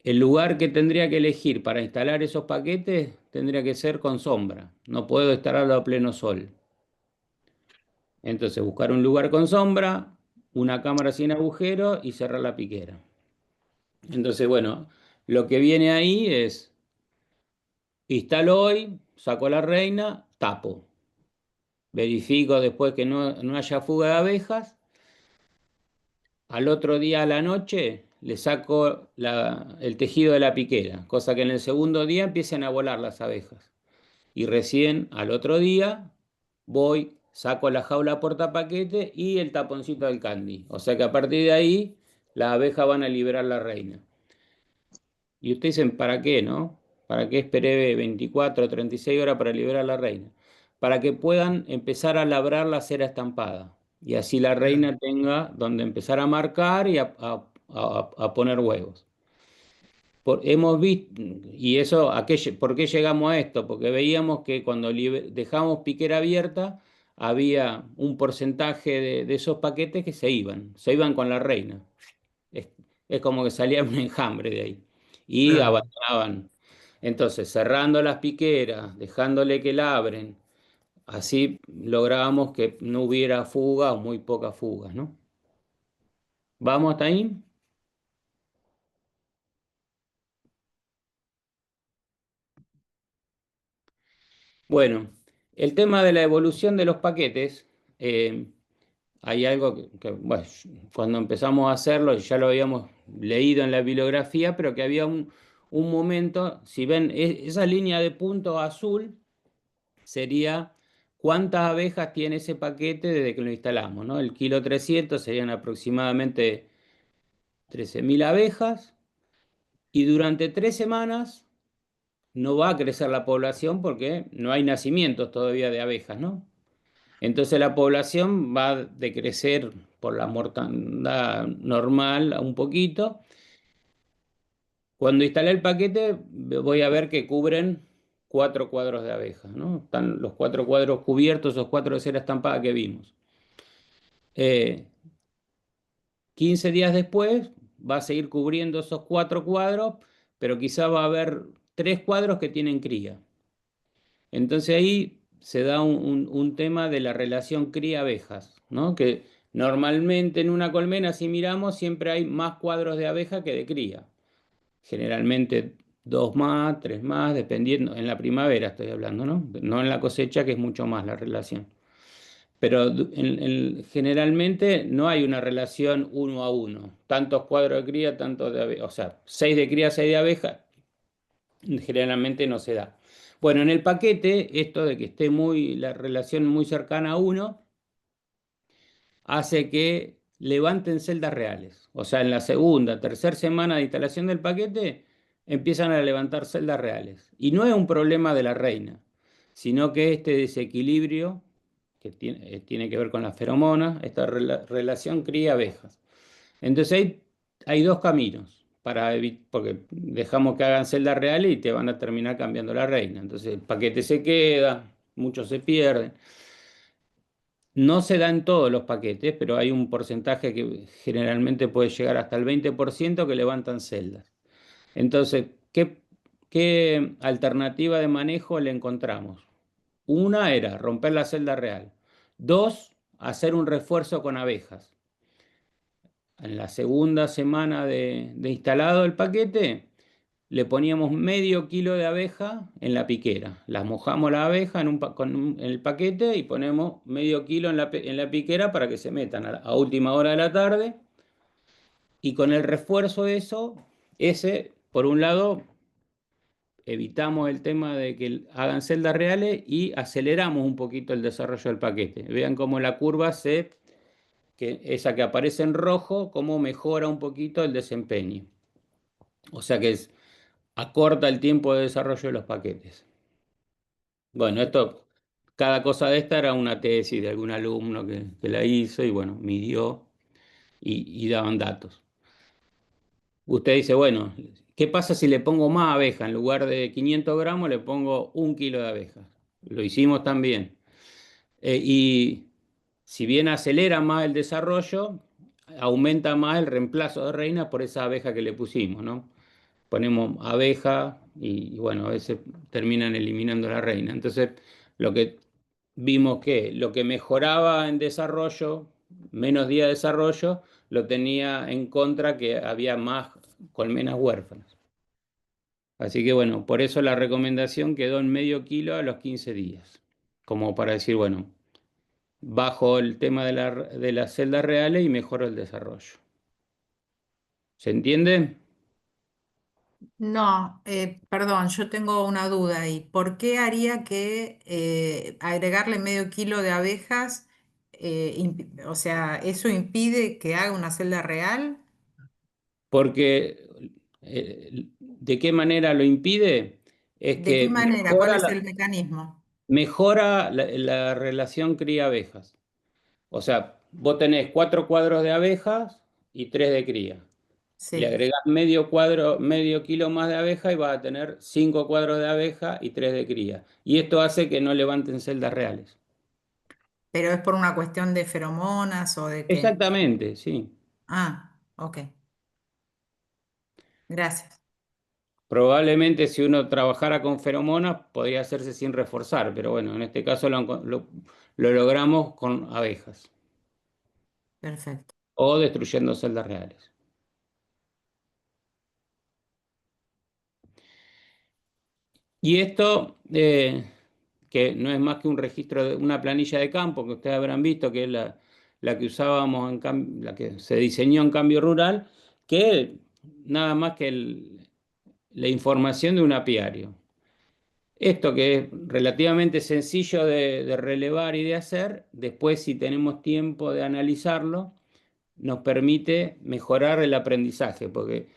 el lugar que tendría que elegir para instalar esos paquetes tendría que ser con sombra. No puedo instalarlo a pleno sol. Entonces, buscar un lugar con sombra, una cámara sin agujero y cerrar la piquera. Entonces, bueno, lo que viene ahí es, instalo hoy, saco la reina, tapo. Verifico después que no haya fuga de abejas. Al otro día a la noche le saco el tejido de la piquera, cosa que en el segundo día empiecen a volar las abejas. Y recién al otro día voy, saco la jaula portapaquete y el taponcito del candy. O sea que a partir de ahí las abejas van a liberar la reina. Y ustedes dicen, ¿para qué, no? ¿Para qué esperé 24 o 36 horas para liberar la reina? Para que puedan empezar a labrar la cera estampada. Y así la Bien. reina tenga donde empezar a marcar y a poner huevos. Hemos visto, y eso, ¿por qué llegamos a esto? Porque veíamos que cuando dejamos piquera abierta, había un porcentaje de esos paquetes que se iban con la reina. Es, es como que salía un enjambre de ahí. Y Claro. abandonaban. Entonces, cerrando las piqueras, dejándole que labren, así lográbamos que no hubiera fuga o muy pocas fugas, ¿no? ¿Vamos hasta ahí? Bueno, el tema de la evolución de los paquetes, eh, hay algo bueno, cuando empezamos a hacerlo, ya lo habíamos leído en la bibliografía, pero que había un momento, si ven, esa línea de punto azul sería cuántas abejas tiene ese paquete desde que lo instalamos, ¿no? El kilo 300 serían aproximadamente 13.000 abejas y durante 3 semanas no va a crecer la población porque no hay nacimientos todavía de abejas, ¿no? Entonces la población va a decrecer por la mortandad normal un poquito. Cuando instalé el paquete voy a ver que cubren 4 cuadros de abejas, ¿no? Están los 4 cuadros cubiertos, esos 4 de cera estampada que vimos. 15 días después va a seguir cubriendo esos 4 cuadros, pero quizá va a haber 3 cuadros que tienen cría. Entonces ahí se da un tema de la relación cría-abejas, ¿no? Que normalmente en una colmena, si miramos, siempre hay más cuadros de abeja que de cría. Generalmente 2 más, 3 más, dependiendo, en la primavera estoy hablando, ¿no? No en la cosecha, que es mucho más la relación. Pero generalmente no hay una relación 1 a 1. Tantos cuadros de cría, tantos de abeja. O sea, 6 de cría, 6 de abeja, generalmente no se da. Bueno, en el paquete, esto de que esté la relación muy cercana a 1, hace que levanten celdas reales. O sea, en la segunda, tercera semana de instalación del paquete, empiezan a levantar celdas reales. Y no es un problema de la reina, sino que este desequilibrio que tiene que ver con las feromonas, esta relación cría-abejas. Entonces hay 2 caminos, porque dejamos que hagan celdas reales y te van a terminar cambiando la reina. Entonces el paquete se queda, muchos se pierden. No se da en todos los paquetes, pero hay un porcentaje que generalmente puede llegar hasta el 20% que levantan celdas. Entonces, ¿qué alternativa de manejo le encontramos? Una era romper la celda real. 2, hacer un refuerzo con abejas. En la segunda semana de instalado el paquete, le poníamos medio kilo de abeja en la piquera. Las mojamos la abeja en el paquete y ponemos medio kilo en la piquera para que se metan a última hora de la tarde. Y con el refuerzo de eso, por un lado, evitamos el tema de que hagan celdas reales y aceleramos un poquito el desarrollo del paquete. Vean cómo la curva esa que aparece en rojo, cómo mejora un poquito el desempeño. O sea que acorta el tiempo de desarrollo de los paquetes. Bueno, cada cosa de esta era una tesis de algún alumno que la hizo y bueno, midió y daban datos. Usted dice, bueno, ¿qué pasa si le pongo más abeja? En lugar de 500 gramos le pongo 1 kilo de abejas. Lo hicimos también. Y si bien acelera más el desarrollo, aumenta más el reemplazo de reina por esa abeja que le pusimos, ¿no? Ponemos abeja y bueno, a veces terminan eliminando la reina. Entonces, lo que vimos que lo que mejoraba en desarrollo, menos día de desarrollo, lo tenía en contra que había más colmenas huérfanas. Así que bueno, por eso la recomendación quedó en medio kilo a los 15 días, como para decir, bueno, bajo el tema de las celdas reales y mejoro el desarrollo. ¿Se entiende? No, perdón, yo tengo una duda ahí. ¿Por qué haría que agregarle medio kilo de abejas, o sea, eso impide que haga una celda real? Porque ¿de qué manera lo impide? Es ¿De qué que manera? ¿Cuál es el mecanismo? mejora la relación cría-abejas. O sea, vos tenés 4 cuadros de abejas y 3 de cría. Le Sí, agregás medio kilo más de abeja y vas a tener 5 cuadros de abeja y 3 de cría. Y esto hace que no levanten celdas reales. pero es por una cuestión de feromonas o de qué. Exactamente, sí. Ah, ok, gracias. Probablemente si uno trabajara con feromonas podría hacerse sin reforzar, pero bueno, en este caso lo logramos con abejas Perfecto. o destruyendo celdas reales. Y esto, que no es más que un registro de una planilla de campo que ustedes habrán visto, que es la que usábamos, la que se diseñó en Cambio Rural, que nada más que la información de un apiario. Esto que es relativamente sencillo de relevar y de hacer, después si tenemos tiempo de analizarlo, nos permite mejorar el aprendizaje, porque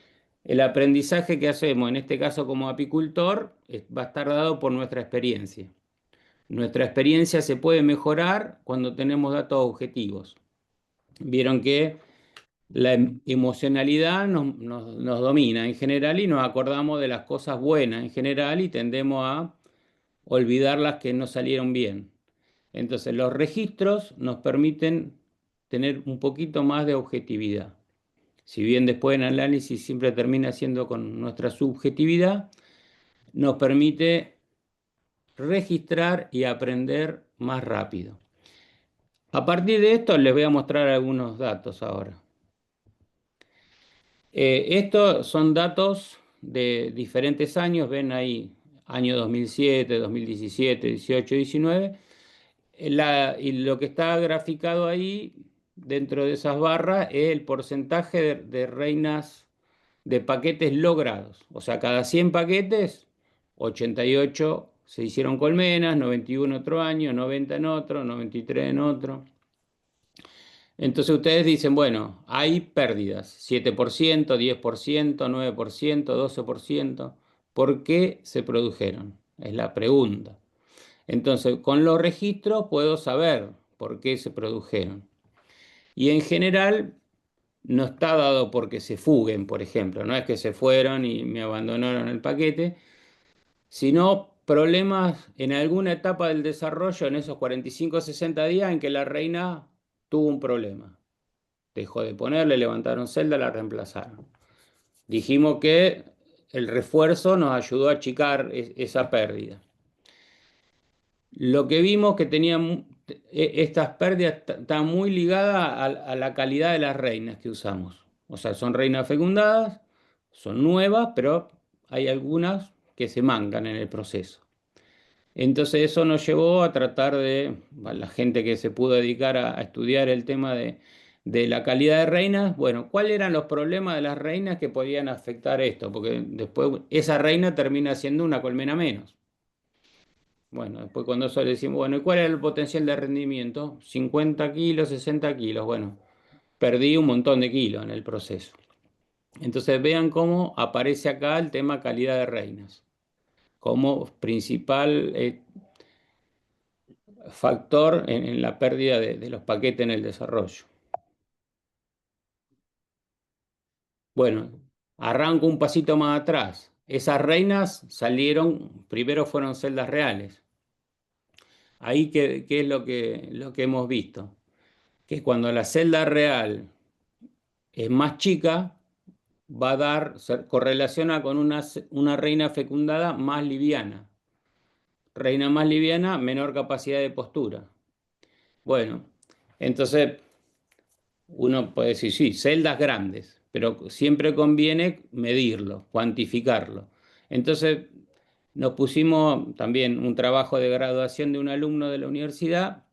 el aprendizaje que hacemos, en este caso como apicultor, va a estar dado por nuestra experiencia. Nuestra experiencia se puede mejorar cuando tenemos datos objetivos. Vieron que la emocionalidad nos domina en general y nos acordamos de las cosas buenas en general y tendemos a olvidar las que no salieron bien. Entonces, los registros nos permiten tener un poquito más de objetividad. Si bien después en análisis siempre termina siendo con nuestra subjetividad, nos permite registrar y aprender más rápido. A partir de esto les voy a mostrar algunos datos ahora. Estos son datos de diferentes años, ven ahí año 2007, 2017, 18, 19. Y lo que está graficado ahí dentro de esas barras es el porcentaje de reinas de paquetes logrados. O sea, cada 100 paquetes, 88 se hicieron colmenas, 91 otro año, 90 en otro, 93 en otro. Entonces ustedes dicen, bueno, hay pérdidas, 7%, 10%, 9%, 12%. ¿Por qué se produjeron? Es la pregunta. Entonces, con los registros puedo saber por qué se produjeron. Y en general no está dado porque se fuguen, por ejemplo. No es que se fueron y me abandonaron el paquete, sino problemas en alguna etapa del desarrollo, en esos 45 o 60 días en que la reina tuvo un problema. Dejó de ponerle, levantaron celda, la reemplazaron. Dijimos que el refuerzo nos ayudó a achicar esa pérdida. Lo que vimos que tenían estas pérdidas están muy ligadas a la calidad de las reinas que usamos. O sea, son reinas fecundadas, son nuevas, pero hay algunas que se mancan en el proceso. Entonces eso nos llevó a tratar de, la gente que se pudo dedicar a estudiar el tema de la calidad de reinas, bueno, ¿cuáles eran los problemas de las reinas que podían afectar esto? Porque después esa reina termina siendo una colmena menos. Bueno, después cuando eso le decimos, bueno, ¿y cuál era el potencial de rendimiento? 50 kilos, 60 kilos. Bueno, perdí un montón de kilos en el proceso. Entonces vean cómo aparece acá el tema calidad de reinas como principal factor en la pérdida de los paquetes en el desarrollo. Bueno, arranco un pasito más atrás. Esas reinas salieron, primero fueron celdas reales. Ahí, ¿qué es lo que hemos visto? Que cuando la celda real es más chica, va a se correlaciona con una reina fecundada más liviana. Reina más liviana, menor capacidad de postura. Bueno, entonces uno puede decir, sí, celdas grandes, pero siempre conviene medirlo, cuantificarlo. Entonces nos pusimos también un trabajo de graduación de un alumno de la universidad,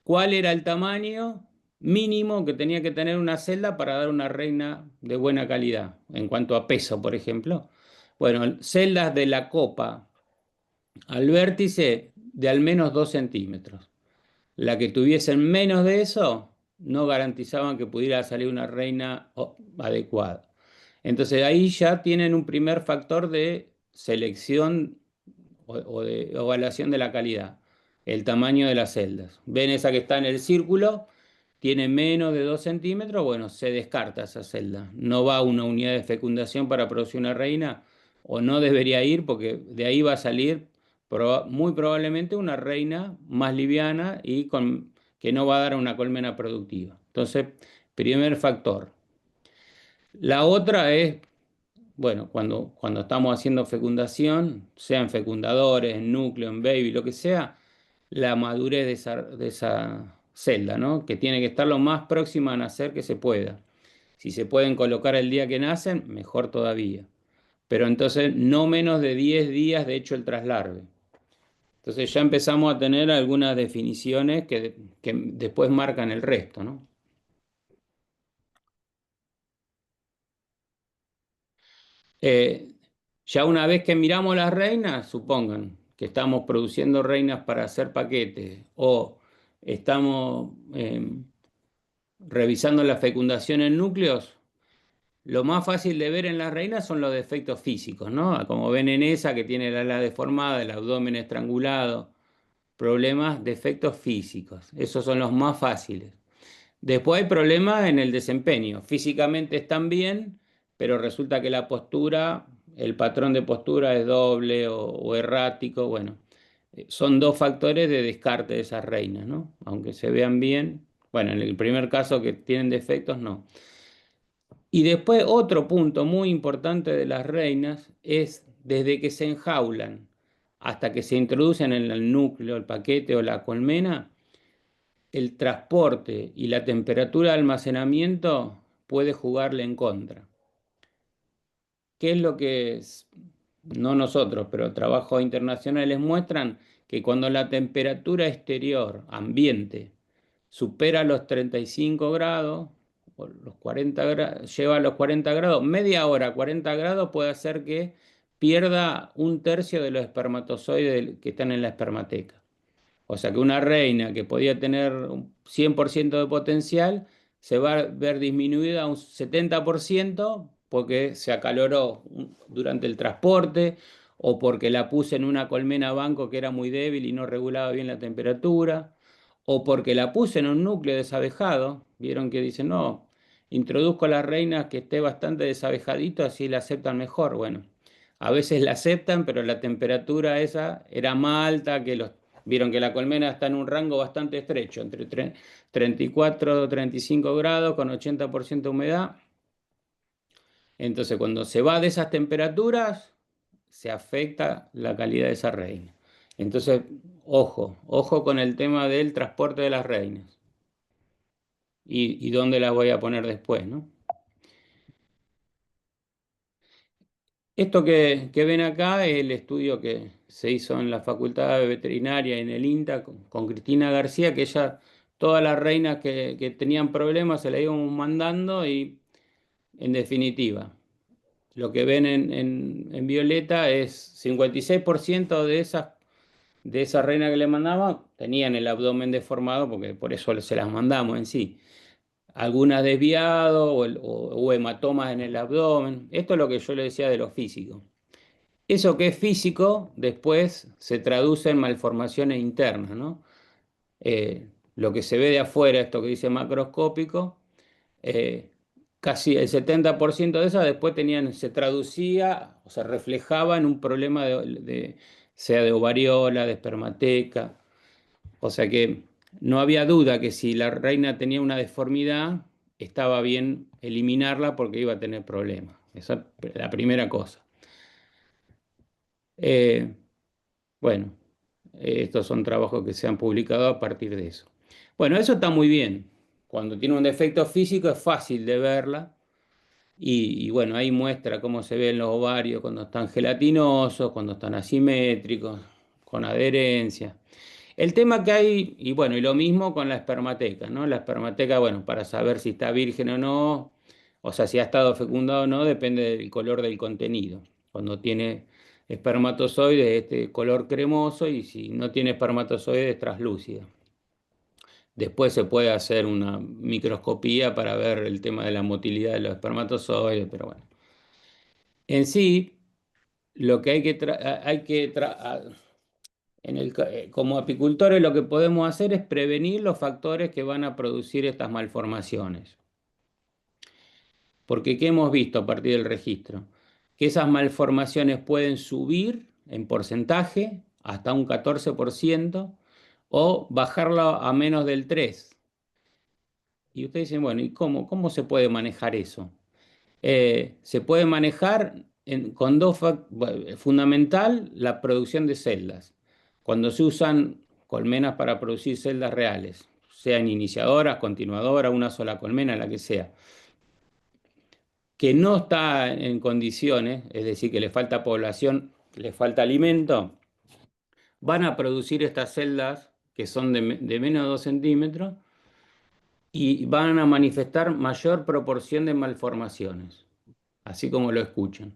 cuál era el tamaño mínimo que tenía que tener una celda para dar una reina de buena calidad, en cuanto a peso, por ejemplo. Bueno, celdas de la copa al vértice de al menos 2 centímetros. La que tuviesen menos de eso no garantizaban que pudiera salir una reina adecuada. Entonces ahí ya tienen un primer factor de selección o de evaluación de la calidad, el tamaño de las celdas. Ven esa que está en el círculo, tiene menos de 2 centímetros, bueno, se descarta esa celda. No va a una unidad de fecundación para producir una reina, o no debería ir porque de ahí va a salir muy probablemente una reina más liviana y que no va a dar una colmena productiva. Entonces, primer factor. La otra es, bueno, cuando estamos haciendo fecundación, sea en fecundadores, en núcleo, en baby, lo que sea, la madurez de esa celda, ¿no? Que tiene que estar lo más próxima a nacer que se pueda. Si se pueden colocar el día que nacen, mejor todavía. Pero entonces no menos de 10 días de hecho el traslarve. Entonces ya empezamos a tener algunas definiciones que después marcan el resto, ¿no? Ya una vez que miramos las reinas, supongan, que estamos produciendo reinas para hacer paquetes o estamos revisando la fecundación en núcleos, lo más fácil de ver en las reinas son los defectos físicos, ¿no? Como ven en esa que tiene la ala deformada, el abdomen estrangulado, problemas, defectos físicos. Esos son los más fáciles. Después hay problemas en el desempeño. Físicamente están bien, pero resulta que la postura, el patrón de postura es doble o errático. Bueno, son dos factores de descarte de esas reinas, ¿no? Aunque se vean bien. Bueno, en el primer caso que tienen defectos, no. Y después otro punto muy importante de las reinas es desde que se enjaulan hasta que se introducen en el núcleo, el paquete o la colmena, el transporte y la temperatura de almacenamiento puede jugarle en contra. ¿Qué es lo que no nosotros, pero trabajos internacionales muestran? Que cuando la temperatura exterior, ambiente, supera los 35 grados, o los 40 grados, lleva a los 40 grados, media hora, 40 grados puede hacer que pierda un tercio de los espermatozoides que están en la espermateca. O sea que una reina que podía tener un 100% de potencial se va a ver disminuida a un 70% porque se acaloró durante el transporte o porque la puse en una colmena banco que era muy débil y no regulaba bien la temperatura, o porque la puse en un núcleo desabejado. Vieron que dicen, no, introduzco a las reinas que esté bastante desabejadito, así la aceptan mejor. Bueno, a veces la aceptan, pero la temperatura esa era más alta que los... Vieron que la colmena está en un rango bastante estrecho, entre 34 y 35 grados con 80% de humedad. Entonces, cuando se va de esas temperaturas, se afecta la calidad de esa reina. Entonces, ojo con el tema del transporte de las reinas. Y dónde las voy a poner después, ¿no? Esto que ven acá es el estudio que se hizo en la Facultad de Veterinaria en el INTA con Cristina García, que ella, todas las reinas que tenían problemas se las íbamos mandando y, en definitiva, lo que ven en violeta es 56% de esas reinas que le mandaban tenían el abdomen deformado, porque por eso se las mandamos en sí. Algunas desviadas o hematomas en el abdomen. Esto es lo que yo le decía de lo físico. Eso que es físico después se traduce en malformaciones internas, ¿no? Lo que se ve de afuera, esto que dice macroscópico, casi el 70% de esas después se traducía o se reflejaba en un problema sea de ovariola, de espermateca. O sea que no había duda que si la reina tenía una deformidad, estaba bien eliminarla porque iba a tener problemas. Esa es la primera cosa. Bueno, estos son trabajos que se han publicado a partir de eso. Bueno, eso está muy bien. Cuando tiene un defecto físico es fácil de verla. Y bueno, ahí muestra cómo se ven los ovarios cuando están gelatinosos, cuando están asimétricos, con adherencia. El tema que hay, y bueno, y lo mismo con la espermateca, ¿no? La espermateca, bueno, para saber si está virgen o no, o sea, si ha estado fecundado o no, depende del color del contenido. Cuando tiene espermatozoides, este color cremoso, y si no tiene espermatozoides, traslúcida. Después se puede hacer una microscopía para ver el tema de la motilidad de los espermatozoides, pero bueno. En sí, lo que como apicultores lo que podemos hacer es prevenir los factores que van a producir estas malformaciones. Porque ¿qué hemos visto a partir del registro? Que esas malformaciones pueden subir en porcentaje hasta un 14% o bajarlo a menos del 3%. Y ustedes dicen, bueno, ¿y cómo se puede manejar eso? Se puede manejar con dos factores. Fundamental, la producción de celdas. Cuando se usan colmenas para producir celdas reales, sean iniciadoras, continuadoras, una sola colmena, la que sea, que no está en condiciones, es decir, que le falta población, le falta alimento, van a producir estas celdas que son de menos de 2 centímetros y van a manifestar mayor proporción de malformaciones, así como lo escuchan.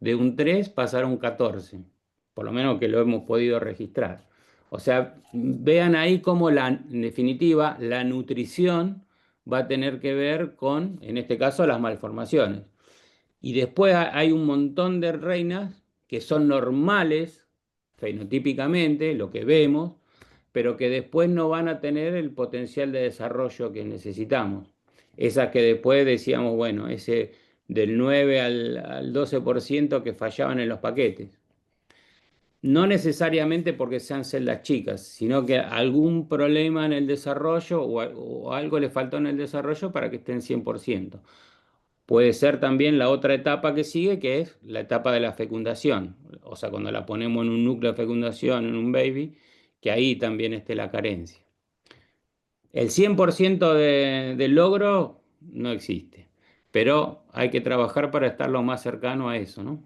De un 3 pasar a un 14%. por lo menos que lo hemos podido registrar. O sea, vean ahí cómo en definitiva, la nutrición va a tener que ver con, en este caso, las malformaciones. Y después hay un montón de reinas que son normales, fenotípicamente, lo que vemos, pero que después no van a tener el potencial de desarrollo que necesitamos. Esas que después decíamos, bueno, ese del 9 al 12% que fallaban en los paquetes. No necesariamente porque sean celdas chicas, sino que algún problema en el desarrollo o algo le faltó en el desarrollo para que estén 100%. Puede ser también la otra etapa que sigue, que es la etapa de la fecundación. O sea, cuando la ponemos en un núcleo de fecundación, en un baby, que ahí también esté la carencia. El 100% del logro no existe, pero hay que trabajar para estar lo más cercano a eso, ¿no?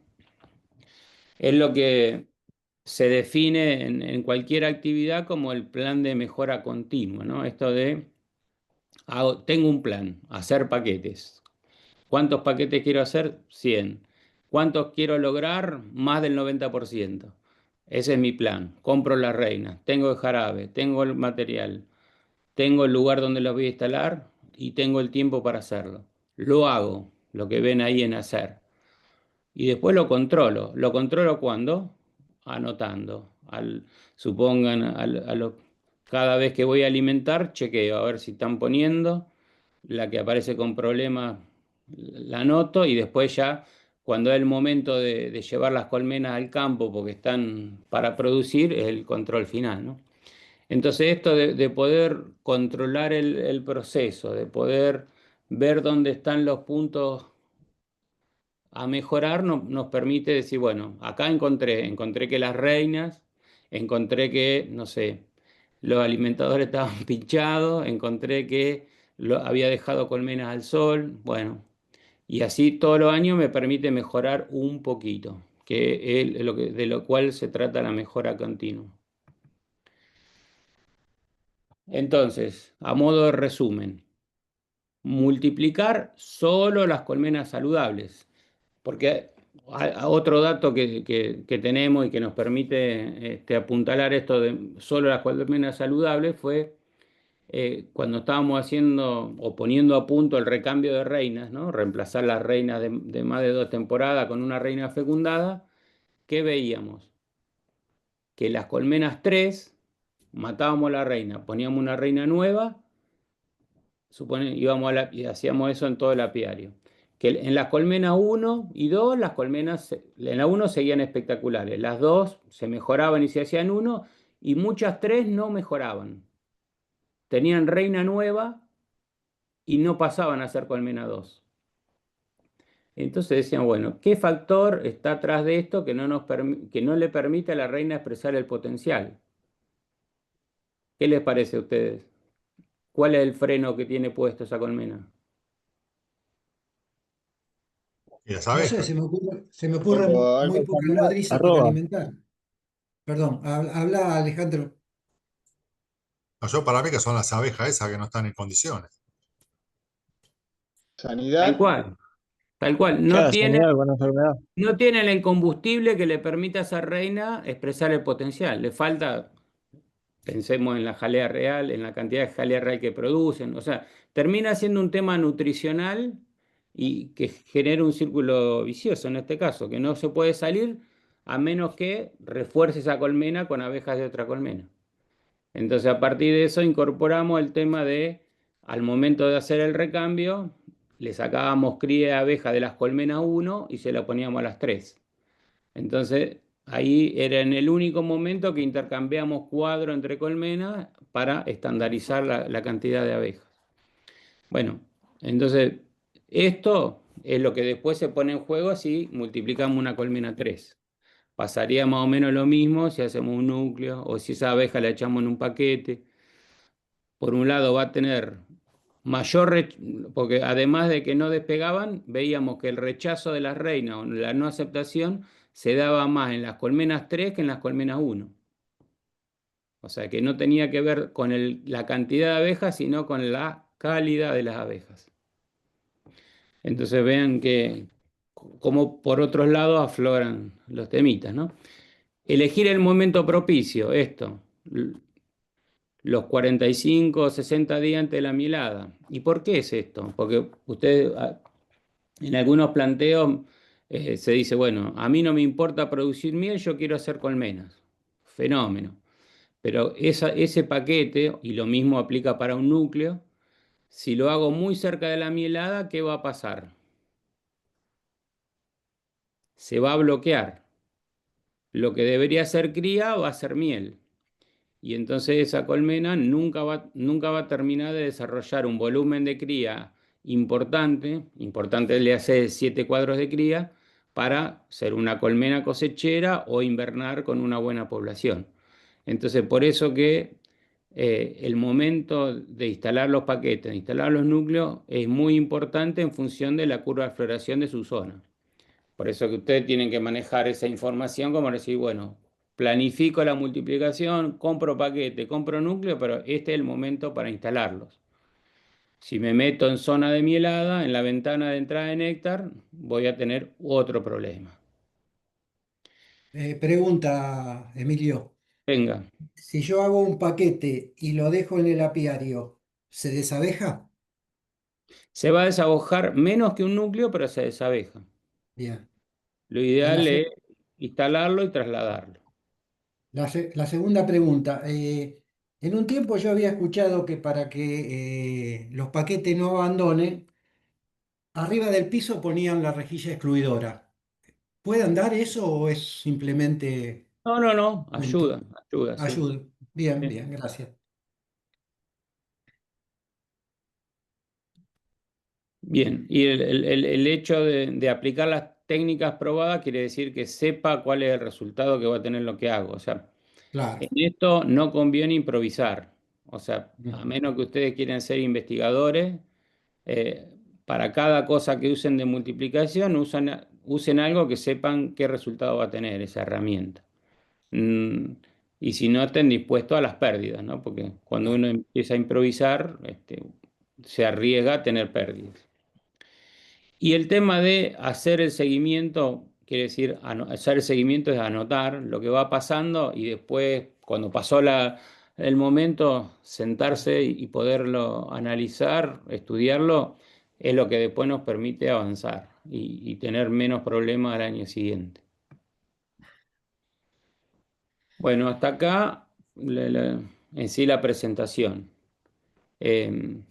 Es lo que se define en cualquier actividad como el plan de mejora continua, ¿no? Esto de, tengo un plan, hacer paquetes. ¿Cuántos paquetes quiero hacer? 100. ¿Cuántos quiero lograr? Más del 90%. Ese es mi plan. Compro la reina, tengo el jarabe, tengo el material, tengo el lugar donde los voy a instalar y tengo el tiempo para hacerlo. Lo hago, lo que ven ahí en hacer. Y después lo controlo. ¿Lo controlo cuándo? Anotando. Supongan, cada vez que voy a alimentar, chequeo a ver si están poniendo. La que aparece con problemas la anoto y después ya, cuando es el momento de llevar las colmenas al campo porque están para producir, es el control final, ¿no? Entonces esto de poder controlar el proceso, de poder ver dónde están los puntos a mejorar, nos permite decir, bueno, acá encontré que las reinas, encontré que, no sé, los alimentadores estaban pinchados, encontré que había dejado colmenas al sol, bueno, y así todos los años me permite mejorar un poquito, que es de lo cual se trata la mejora continua. Entonces, a modo de resumen, multiplicar solo las colmenas saludables, porque otro dato que tenemos y que nos permite apuntalar esto de solo las colmenas saludables fue cuando estábamos haciendo o poniendo a punto el recambio de reinas, ¿no? Reemplazar las reinas de más de 2 temporadas con una reina fecundada, ¿qué veíamos? Que las colmenas 3 matábamos la reina, poníamos una reina nueva, y hacíamos eso en todo el apiario. Que en las colmenas 1 y 2, las colmenas en la 1 seguían espectaculares, las 2 se mejoraban y se hacían 1, y muchas 3 no mejoraban. Tenían reina nueva y no pasaban a ser colmena 2. Entonces decían, bueno, ¿qué factor está atrás de esto que no le permite a la reina expresar el potencial? ¿Qué les parece a ustedes? ¿Cuál es el freno que tiene puesto esa colmena? Y las No sé, abejas. se me ocurre Cuando muy algo pocas cambia, nodrizas para arroba. alimentar. Perdón, habla Alejandro. No, yo para mí que son las abejas esas que no están en condiciones. Tal Sanidad, cual, tal cual. cada sanidad con enfermedad. No tienen el combustible que le permita a esa reina expresar el potencial. Le falta, pensemos en la jalea real, en la cantidad de jalea real que producen. O sea, termina siendo un tema nutricional y que genera un círculo vicioso en este caso, que no se puede salir a menos que refuerce esa colmena con abejas de otra colmena. Entonces, a partir de eso incorporamos el tema de, al momento de hacer el recambio, le sacábamos cría de abeja de las colmenas 1 y se la poníamos a las 3. Entonces, ahí era en el único momento que intercambiamos cuadro entre colmenas para estandarizar la cantidad de abejas. Bueno, entonces, esto es lo que después se pone en juego si multiplicamos una colmena 3. Pasaría más o menos lo mismo si hacemos un núcleo o si esa abeja la echamos en un paquete. Por un lado va a tener porque además de que no despegaban, veíamos que el rechazo de las reinas o la no aceptación se daba más en las colmenas 3 que en las colmenas 1. O sea que no tenía que ver con la cantidad de abejas, sino con la calidad de las abejas. Entonces vean que como por otros lados afloran los temitas, ¿no? Elegir el momento propicio, esto, los 45 o 60 días antes de la mielada. ¿Y por qué es esto? Porque usted en algunos planteos se dice, bueno, a mí no me importa producir miel, yo quiero hacer colmenas. Fenómeno. Pero ese paquete, y lo mismo aplica para un núcleo, si lo hago muy cerca de la mielada, ¿qué va a pasar? Se va a bloquear. Lo que debería ser cría va a ser miel. Y entonces esa colmena nunca va a terminar de desarrollar un volumen de cría importante le hace 7 cuadros de cría para ser una colmena cosechera o invernar con una buena población. Entonces, por eso que el momento de instalar los paquetes, de instalar los núcleos, es muy importante en función de la curva de floración de su zona. Por eso que ustedes tienen que manejar esa información como decir, bueno, planifico la multiplicación, compro paquete, compro núcleo, pero este es el momento para instalarlos. Si me meto en zona de mielada, en la ventana de entrada de néctar, voy a tener otro problema. Pregunta, Emilio. Venga, Si yo hago un paquete y lo dejo en el apiario, ¿se desabeja? se va a desahojar menos que un núcleo, pero se desabeja. Bien. Lo Y ideal es instalarlo y trasladarlo. la segunda pregunta. En un tiempo yo había escuchado que para que los paquetes no abandonen, arriba del piso ponían la rejilla excluidora. ¿Puede andar eso o es simplemente No, cuento? ayuda, sí. Ayuda. Bien, Sí. bien, gracias. Bien, y el hecho de aplicar las técnicas probadas quiere decir que sepa cuál es el resultado que va a tener lo que hago. O sea, Claro. en esto no conviene improvisar. O sea, a Ujú. menos que ustedes quieran ser investigadores, eh, para cada cosa que usen de multiplicación, usen algo que sepan qué resultado va a tener esa herramienta. Mm, y si no, estén dispuestos a las pérdidas, ¿no? Porque cuando Claro. uno empieza a improvisar, se arriesga a tener pérdidas. Y el tema de hacer el seguimiento, quiere decir, hacer el seguimiento es anotar lo que va pasando y después, cuando pasó el momento, sentarse y poderlo analizar, estudiarlo, es lo que después nos permite avanzar y tener menos problemas al año siguiente. Bueno, hasta acá en sí la presentación. Eh,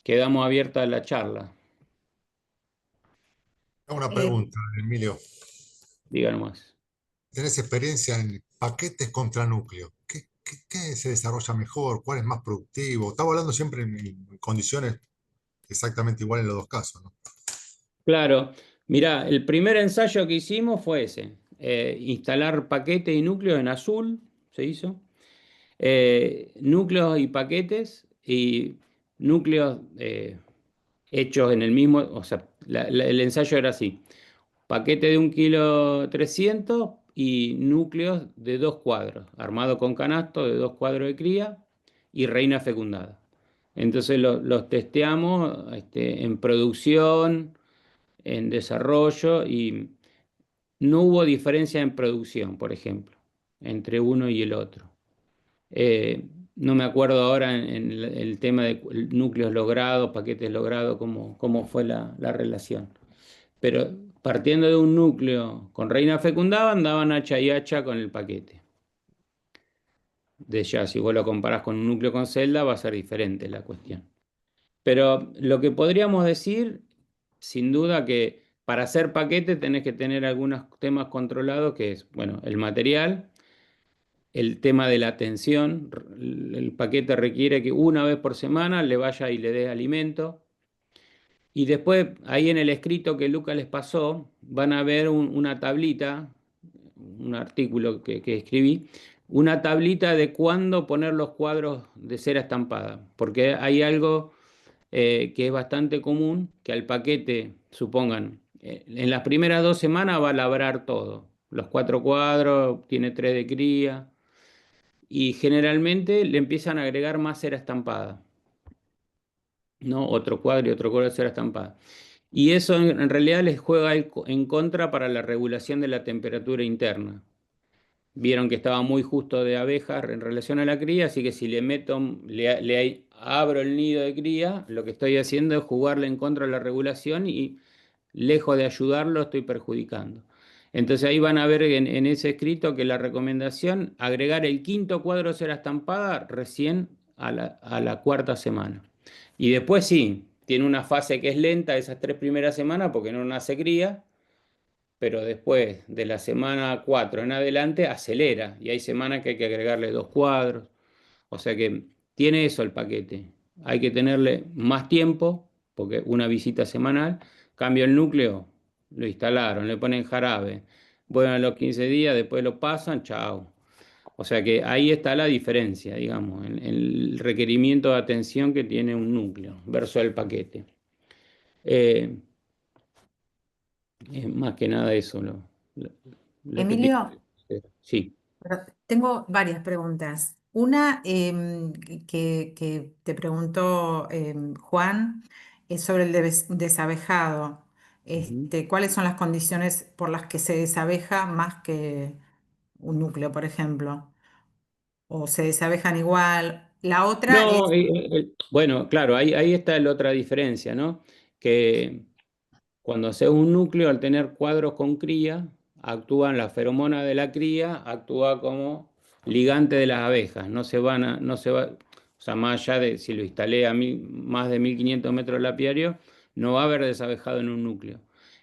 Quedamos abierta la charla. Hago una Eh, pregunta, Emilio. Diga nomás. ¿Tenés experiencia en paquetes contra núcleo? ¿Qué se desarrolla mejor? ¿Cuál es más productivo? Estaba hablando siempre en condiciones exactamente iguales en los dos casos, ¿no? Claro, mirá, el primer ensayo que hicimos fue ese, instalar paquetes y núcleos en azul, se hizo, núcleos y paquetes y núcleos hechos en el mismo, o sea, el ensayo era así, paquete de 1,3 kg y núcleos de 2 cuadros, armado con canasto de 2 cuadros de cría y reina fecundada. Entonces los testeamos en producción, en desarrollo y no hubo diferencia en producción, por ejemplo, entre uno y el otro. No me acuerdo ahora en el tema de núcleos logrados, paquetes logrados, cómo fue la relación. Pero partiendo de un núcleo con reina fecundada, andaban hacha y hacha con el paquete. De ya, si vos lo comparás con un núcleo con celda, va a ser diferente la cuestión. Pero lo que podríamos decir, sin duda que para hacer paquete tenés que tener algunos temas controlados, que es, bueno, el material, el tema de la atención. El paquete requiere que una vez por semana le vaya y le dé alimento. Y después, ahí en el escrito que Luca les pasó, van a ver una tablita, un artículo que escribí, una tablita de cuándo poner los cuadros de cera estampada, porque hay algo que es bastante común, que al paquete, supongan, en las primeras 2 semanas va a labrar todo, los 4 cuadros, tiene 3 de cría, y generalmente le empiezan a agregar más cera estampada, ¿no? Otro cuadro y otro cuadro de cera estampada. Y eso en realidad les juega en contra para la regulación de la temperatura interna. vieron que estaba muy justo de abejas en relación a la cría, así que si le meto, le abro el nido de cría, lo que estoy haciendo es jugarle en contra de la regulación y lejos de ayudarlo, estoy perjudicando. Entonces ahí van a ver en ese escrito que la recomendación, agregar el quinto cuadro cera estampada recién a la cuarta semana. Y después sí, tiene una fase que es lenta esas 3 primeras semanas porque no nace cría, pero después de la semana 4 en adelante acelera y hay semanas que hay que agregarle 2 cuadros. O sea que tiene eso el paquete. Hay que tenerle más tiempo, porque una visita semanal. Cambio el núcleo, lo instalaron, le ponen jarabe. Vuelven a los 15 días, después lo pasan, chao. O sea que ahí está la diferencia, digamos, en el requerimiento de atención que tiene un núcleo versus el paquete. Más que nada eso lo que tiene Emilio, que hacer. Sí. tengo varias preguntas. Una que te preguntó Juan es sobre el desabejado. Ujú. ¿Cuáles son las condiciones por las que se desabeja más que un núcleo, por ejemplo? ¿O se desabejan igual? La otra No, es... bueno, claro, ahí está la otra diferencia, ¿no? Que cuando haces un núcleo, al tener cuadros con cría, actúan la feromona de la cría, actúa como ligante de las abejas. No se va, o sea, más allá de si lo instalé a más de 1500 metros del apiario, no va a haber desabejado en un núcleo.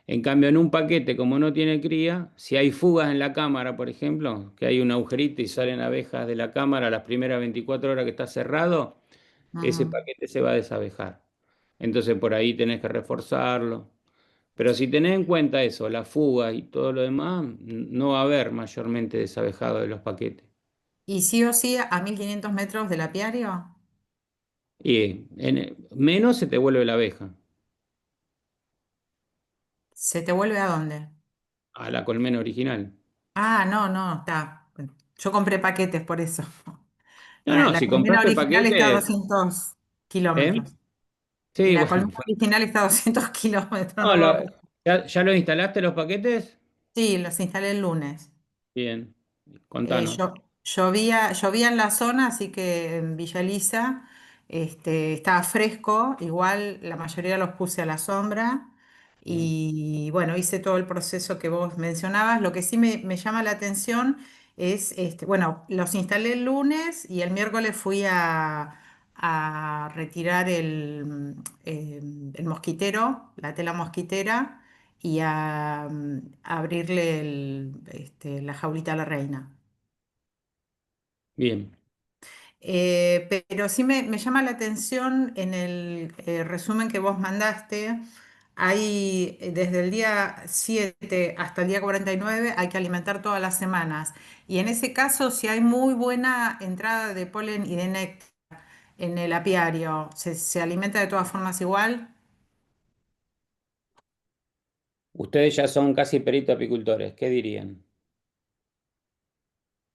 En cambio, en un paquete, como no tiene cría, si hay fugas en la cámara, por ejemplo, que hay un agujerito y salen abejas de la cámara las primeras 24 horas que está cerrado, ese Ujú. paquete se va a desabejar. Entonces por ahí tenés que reforzarlo. Pero si tenés en cuenta eso, la fuga y todo lo demás, no va a haber mayormente desabejado de los paquetes. ¿Y sí o sí a 1500 metros del apiario? Y menos se te vuelve la abeja, ¿Se te vuelve a dónde? a la colmena original. Ah, no, no, está. Yo compré paquetes por eso. No, no, La si colmena compraste original está a paquete, 200 ¿eh? kilómetros. Sí, La bueno. colmena original está a 200 kilómetros, No, no va. ¿ya los instalaste los paquetes? Sí, los instalé el lunes. Bien, contanos. Llovía en la zona, así que en Villa Elisa estaba fresco. Igual la mayoría los puse a la sombra. Mm. Y bueno, hice todo el proceso que vos mencionabas. Lo que sí me llama la atención es, bueno, los instalé el lunes y el miércoles fui a retirar el mosquitero, la tela mosquitera, y a abrirle la jaulita a la reina. Bien. Pero sí me llama la atención en el resumen que vos mandaste, hay desde el día 7 hasta el día 49 hay que alimentar todas las semanas. Y en ese caso, si hay muy buena entrada de polen y de néctar en el apiario, ¿se alimenta de todas formas igual? Ustedes ya son casi peritos apicultores, ¿qué dirían?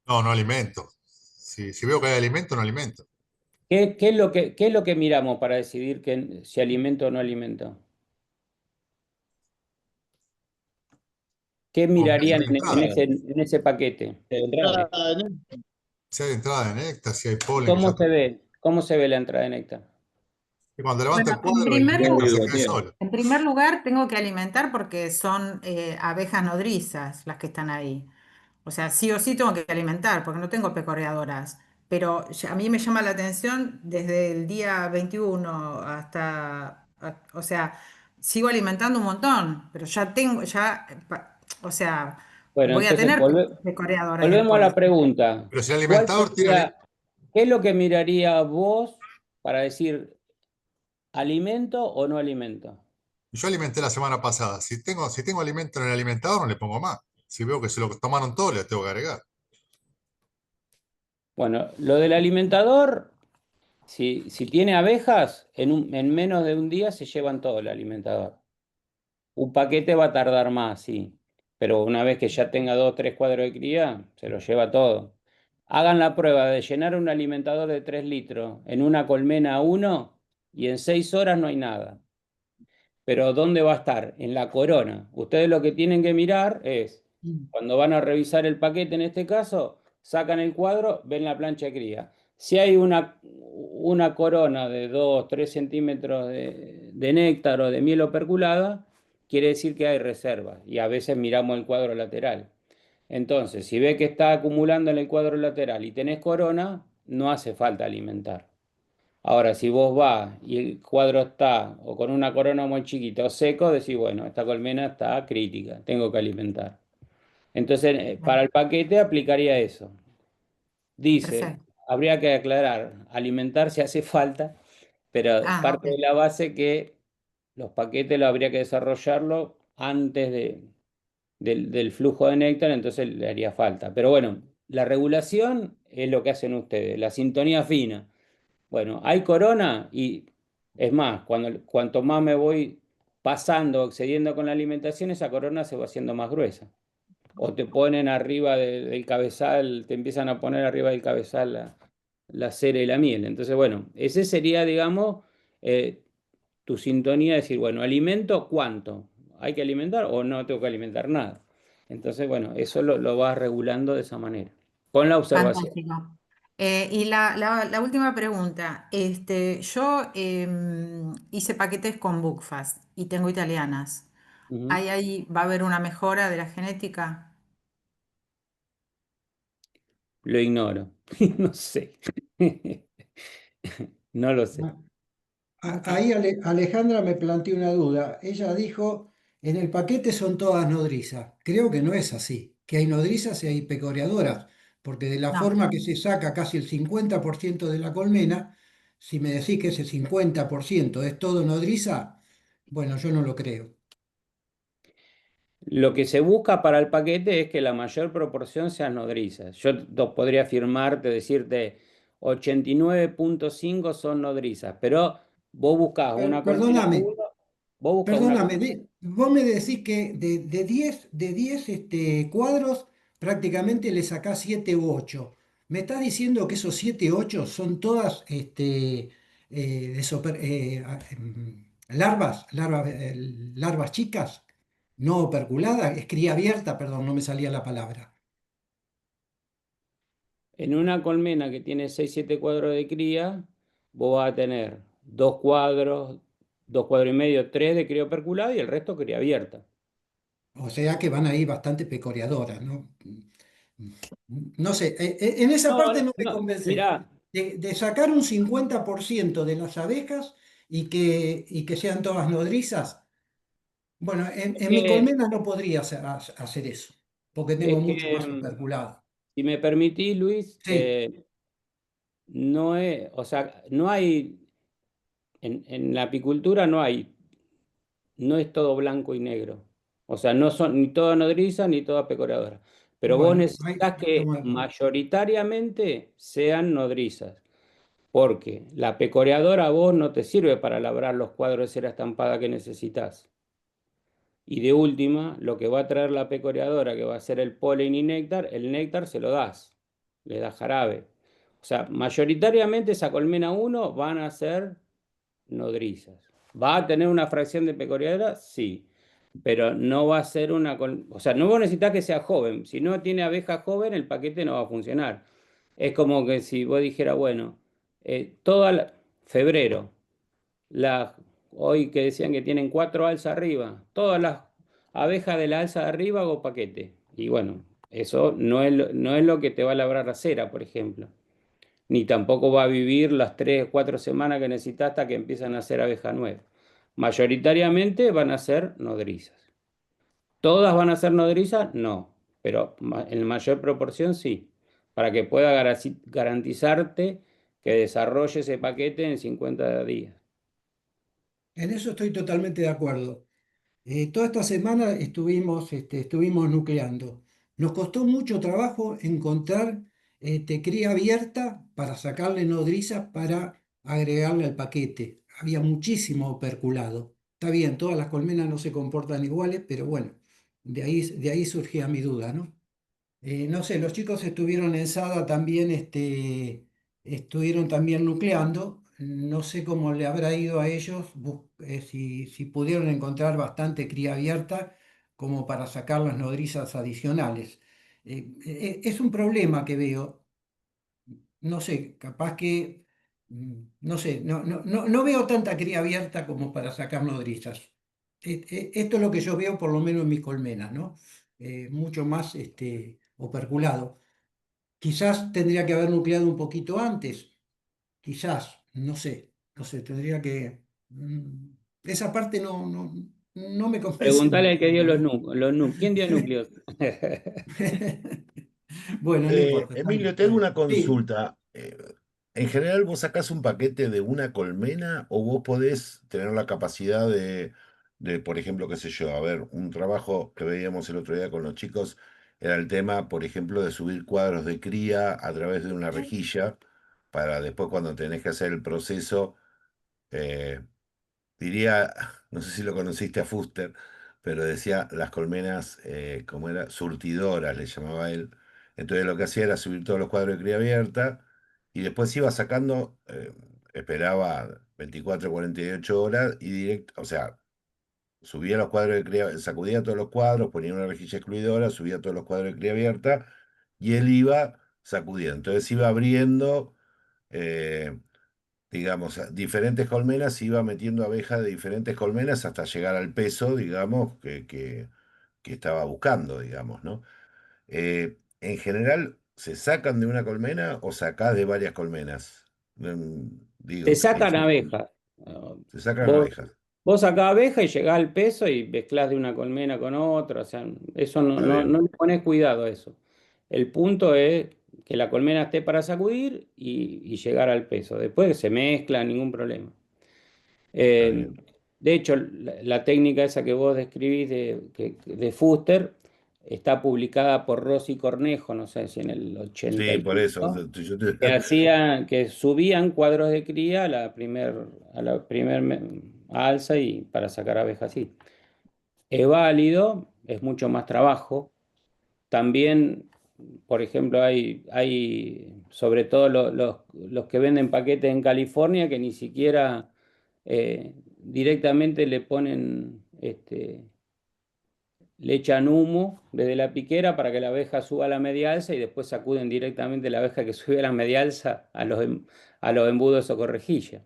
No, no alimento. Si veo que hay alimento, no alimento. Qué es lo que miramos para decidir si alimento o no alimento? ¿Qué O si mirarían hay entrada. en ese paquete? Si hay entrada de néctar, si hay polen, que ya ¿Cómo está. se ve? ¿Cómo se ve la entrada de néctar? Y cuando levanta Bueno, el cuadro, el néctar se cae solo. en primer lugar tengo que alimentar porque son abejas nodrizas las que están ahí. O sea, sí o sí tengo que alimentar porque no tengo pecoreadoras. Pero a mí me llama la atención desde el día 21 hasta, o sea, sigo alimentando un montón, pero ya tengo, o sea, Bueno, voy a entonces tener pecoreadoras volvemos a la después. pregunta. Pero si el ¿Cuál alimentador tiene, sería, qué es lo que miraría vos para decir alimento o no alimento? yo alimenté la semana pasada. Si tengo alimento en el alimentador, no le pongo más. Si veo que se lo tomaron todo, le tengo que agregar. Bueno, lo del alimentador, si tiene abejas, en menos de un día se llevan todo el alimentador. Un paquete va a tardar más, sí, pero una vez que ya tenga 2 o 3 cuadros de cría, se lo lleva todo. Hagan la prueba de llenar un alimentador de 3 litros en una colmena a uno y en 6 horas no hay nada. Pero ¿dónde va a estar? En la corona. Ustedes lo que tienen que mirar es Mm. Cuando van a revisar el paquete, en este caso, sacan el cuadro, ven la plancha de cría. Si hay una corona de 2, 3 centímetros de néctar o de miel operculada, quiere decir que hay reserva. Y a veces miramos el cuadro lateral. Entonces, si ve que está acumulando en el cuadro lateral y tenés corona, no hace falta alimentar. Ahora, si vos vas y el cuadro está o con una corona muy chiquita o seco, decís, bueno, esta colmena está crítica, tengo que alimentar. Entonces, para Bien, el paquete aplicaría eso. Dice, perfecto. habría que aclarar, alimentar si hace falta, pero Ah, parte de ok. la base que los paquetes lo habría que desarrollarlo antes del flujo de néctar, entonces le haría falta. Pero bueno, la regulación es lo que hacen ustedes, la sintonía fina. Bueno, hay corona y es más, cuanto más me voy pasando, excediendo con la alimentación, esa corona se va haciendo más gruesa. O te ponen arriba del cabezal, te empiezan a poner arriba del cabezal la cera y la miel. Entonces, bueno, ese sería, digamos, eh, tu sintonía, decir, bueno, ¿alimento cuánto? ¿Hay que alimentar o no tengo que alimentar nada? Entonces, bueno, eso lo vas regulando de esa manera, con la observación. Fantástico. Y la última pregunta. Yo hice paquetes con Buckfast y tengo italianas. Ujú. ¿Ahí va a haber una mejora de la genética? Lo ignoro. No sé. No lo sé. Ok. Ahí Alejandra me planteó una duda. Ella dijo, en el paquete son todas nodrizas. Creo que no es así, que hay nodrizas y hay pecoreadoras, porque de la No. forma que se saca casi el 50% de la colmena, si me decís que ese 50% es todo nodriza, bueno, yo no lo creo. Lo que se busca para el paquete es que la mayor proporción sean nodrizas. Yo podría afirmarte, decirte 89,5 son nodrizas, pero vos buscás una colmena Perdóname, uno, vos buscás una Perdóname, colmena. vos me decís que de 10 cuadros prácticamente le sacás 7 u 8. ¿Me estás diciendo que esos 7 u 8 son todas larvas chicas, no operculadas? Es cría abierta, perdón, no me salía la palabra. En una colmena que tiene 6 7 cuadros de cría, vos vas a tener 2 cuadros y medio, 3 de cría operculada y el resto cría abierta. O sea que van ahí bastante pecoreadoras, ¿no? No sé, en esa No, parte no, no me no, convencés. mirá, De sacar un 50% de las abejas y que sean todas nodrizas, bueno, es en mi que, colmena no podría hacer eso, porque tengo es mucho que, más operculado. si me permitís, Luis, Sí, no es, o sea, no hay, en la apicultura no es todo blanco y negro. O sea, no son ni toda nodriza ni toda pecoradora. Pero vos bueno, ahí necesitas que estamos de acuerdo. mayoritariamente sean nodrizas. Porque la pecoreadora a vos no te sirve para labrar los cuadros de cera estampada que necesitas. Y de última, lo que va a traer la pecoreadora, que va a ser el polen y néctar, el néctar se lo das, le das jarabe. O sea, mayoritariamente esa colmena uno van a ser nodrizas. ¿Va a tener una fracción de pecoreadora? Sí, pero no va a ser o sea, no vos necesitas que sea joven. Si no tiene abeja joven, el paquete no va a funcionar. Es como que si vos dijeras, bueno, febrero, la, hoy que decían que tienen 4 alzas arriba, todas las abejas de la alza de arriba hago paquete. Y bueno, eso no es lo que te va a labrar la cera, por ejemplo. Ni tampoco va a vivir las 3 o 4 semanas que necesitas hasta que empiezan a hacer abeja nueva. Mayoritariamente van a ser nodrizas. ¿Todas van a ser nodrizas? No, pero en mayor proporción sí, para que pueda garantizarte que desarrolle ese paquete en 50 días. En eso estoy totalmente de acuerdo. Toda esta semana estuvimos nucleando. Nos costó mucho trabajo encontrar cría abierta para sacarle nodrizas para agregarle al paquete. Había muchísimo operculado. Está bien, todas las colmenas no se comportan iguales, pero bueno, de ahí surgía mi duda, ¿no? No sé, los chicos estuvieron en SADA también, estuvieron también nucleando. No sé cómo le habrá ido a ellos, si pudieron encontrar bastante cría abierta como para sacar las nodrizas adicionales. Es un problema que veo. No sé, capaz que, no sé, no veo tanta cría abierta como para sacar nodrizas. Esto es lo que yo veo por lo menos en mis colmenas, ¿no? Mucho más operculado. Quizás tendría que haber nucleado un poquito antes, quizás, no sé, tendría que... esa parte no me convence Preguntale al mucho, que dio digamos. los núcleos. ¿Quién dio núcleos? Bueno, no importa, está bien, Emilio, te está hago bien. una Sí, consulta. En general, ¿vos sacás un paquete de una colmena o vos podés tener la capacidad por ejemplo, qué sé yo, a ver, un trabajo que veíamos el otro día con los chicos era el tema, por ejemplo, de subir cuadros de cría a través de una rejilla para después cuando tenés que hacer el proceso, eh, diría, no sé si lo conociste a Fuster, pero decía las colmenas, como era, surtidoras, le llamaba él. Entonces lo que hacía era subir todos los cuadros de cría abierta y después iba sacando, esperaba 24, 48 horas y directo, o sea, subía los cuadros de cría, sacudía todos los cuadros, ponía una rejilla excluidora, subía todos los cuadros de cría abierta y él iba sacudiendo. Entonces iba abriendo. eh, digamos, diferentes colmenas, iba metiendo abejas de diferentes colmenas hasta llegar al peso, digamos, que estaba buscando, digamos, ¿no? En general, ¿se sacan de una colmena o sacás de varias colmenas? Te Digo, sacan abejas. Ah, se sacan Vos, abejas, vos sacás abeja y llegás al peso y mezclás de una colmena con otra. O sea, eso está bien, no le pones cuidado a eso. El punto es que la colmena esté para sacudir y llegar al peso. Después se mezcla, ningún problema. está Eh, bien. de hecho, la técnica esa que vos describís de Fuster está publicada por Rossi Cornejo, no sé si en el 80 Sí, y por eso, pico, te- que subían cuadros de cría a la primer alza y para sacar abejas así. Es válido, es mucho más trabajo. También, por ejemplo, hay sobre todo los que venden paquetes en California que ni siquiera directamente le ponen, le echan humo desde la piquera para que la abeja suba a la media alza y después sacuden directamente la abeja que sube a la media alza a los embudos o correjillas.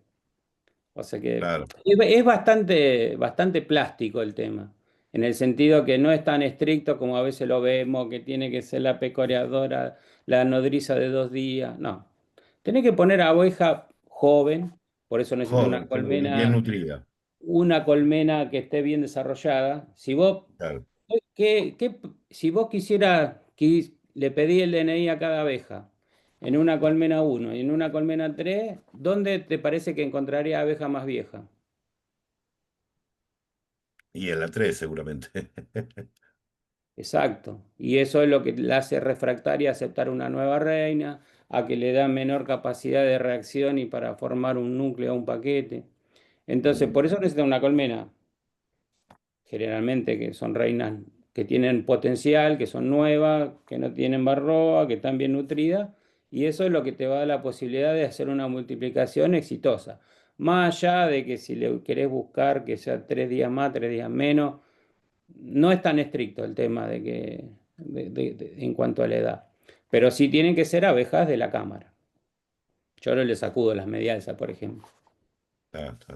O sea que claro, es bastante plástico el tema, en el sentido que no es tan estricto como a veces lo vemos, que tiene que ser la pecoreadora, la nodriza de 2 días. No, tenés que poner abeja joven, por eso necesita joven, y bien nutrida, una colmena que esté bien desarrollada. claro. Si vos quisieras que le pedí el DNI a cada abeja, en una colmena uno y en una colmena 3, ¿dónde te parece que encontraría abeja más vieja? Y en la 3 seguramente. Exacto. Y eso es lo que la hace refractaria a aceptar una nueva reina, a que le da menor capacidad de reacción y para formar un núcleo o un paquete. Entonces, Mm, por eso necesita una colmena, generalmente que son reinas que tienen potencial, que son nuevas, que no tienen barroa, que están bien nutridas, y eso es lo que te va a dar la posibilidad de hacer una multiplicación exitosa. Más allá de que si le querés buscar que sea 3 días más, 3 días menos, no es tan estricto el tema en cuanto a la edad. Pero sí tienen que ser abejas de la cámara. Yo no le sacudo las medialzas, por ejemplo. está.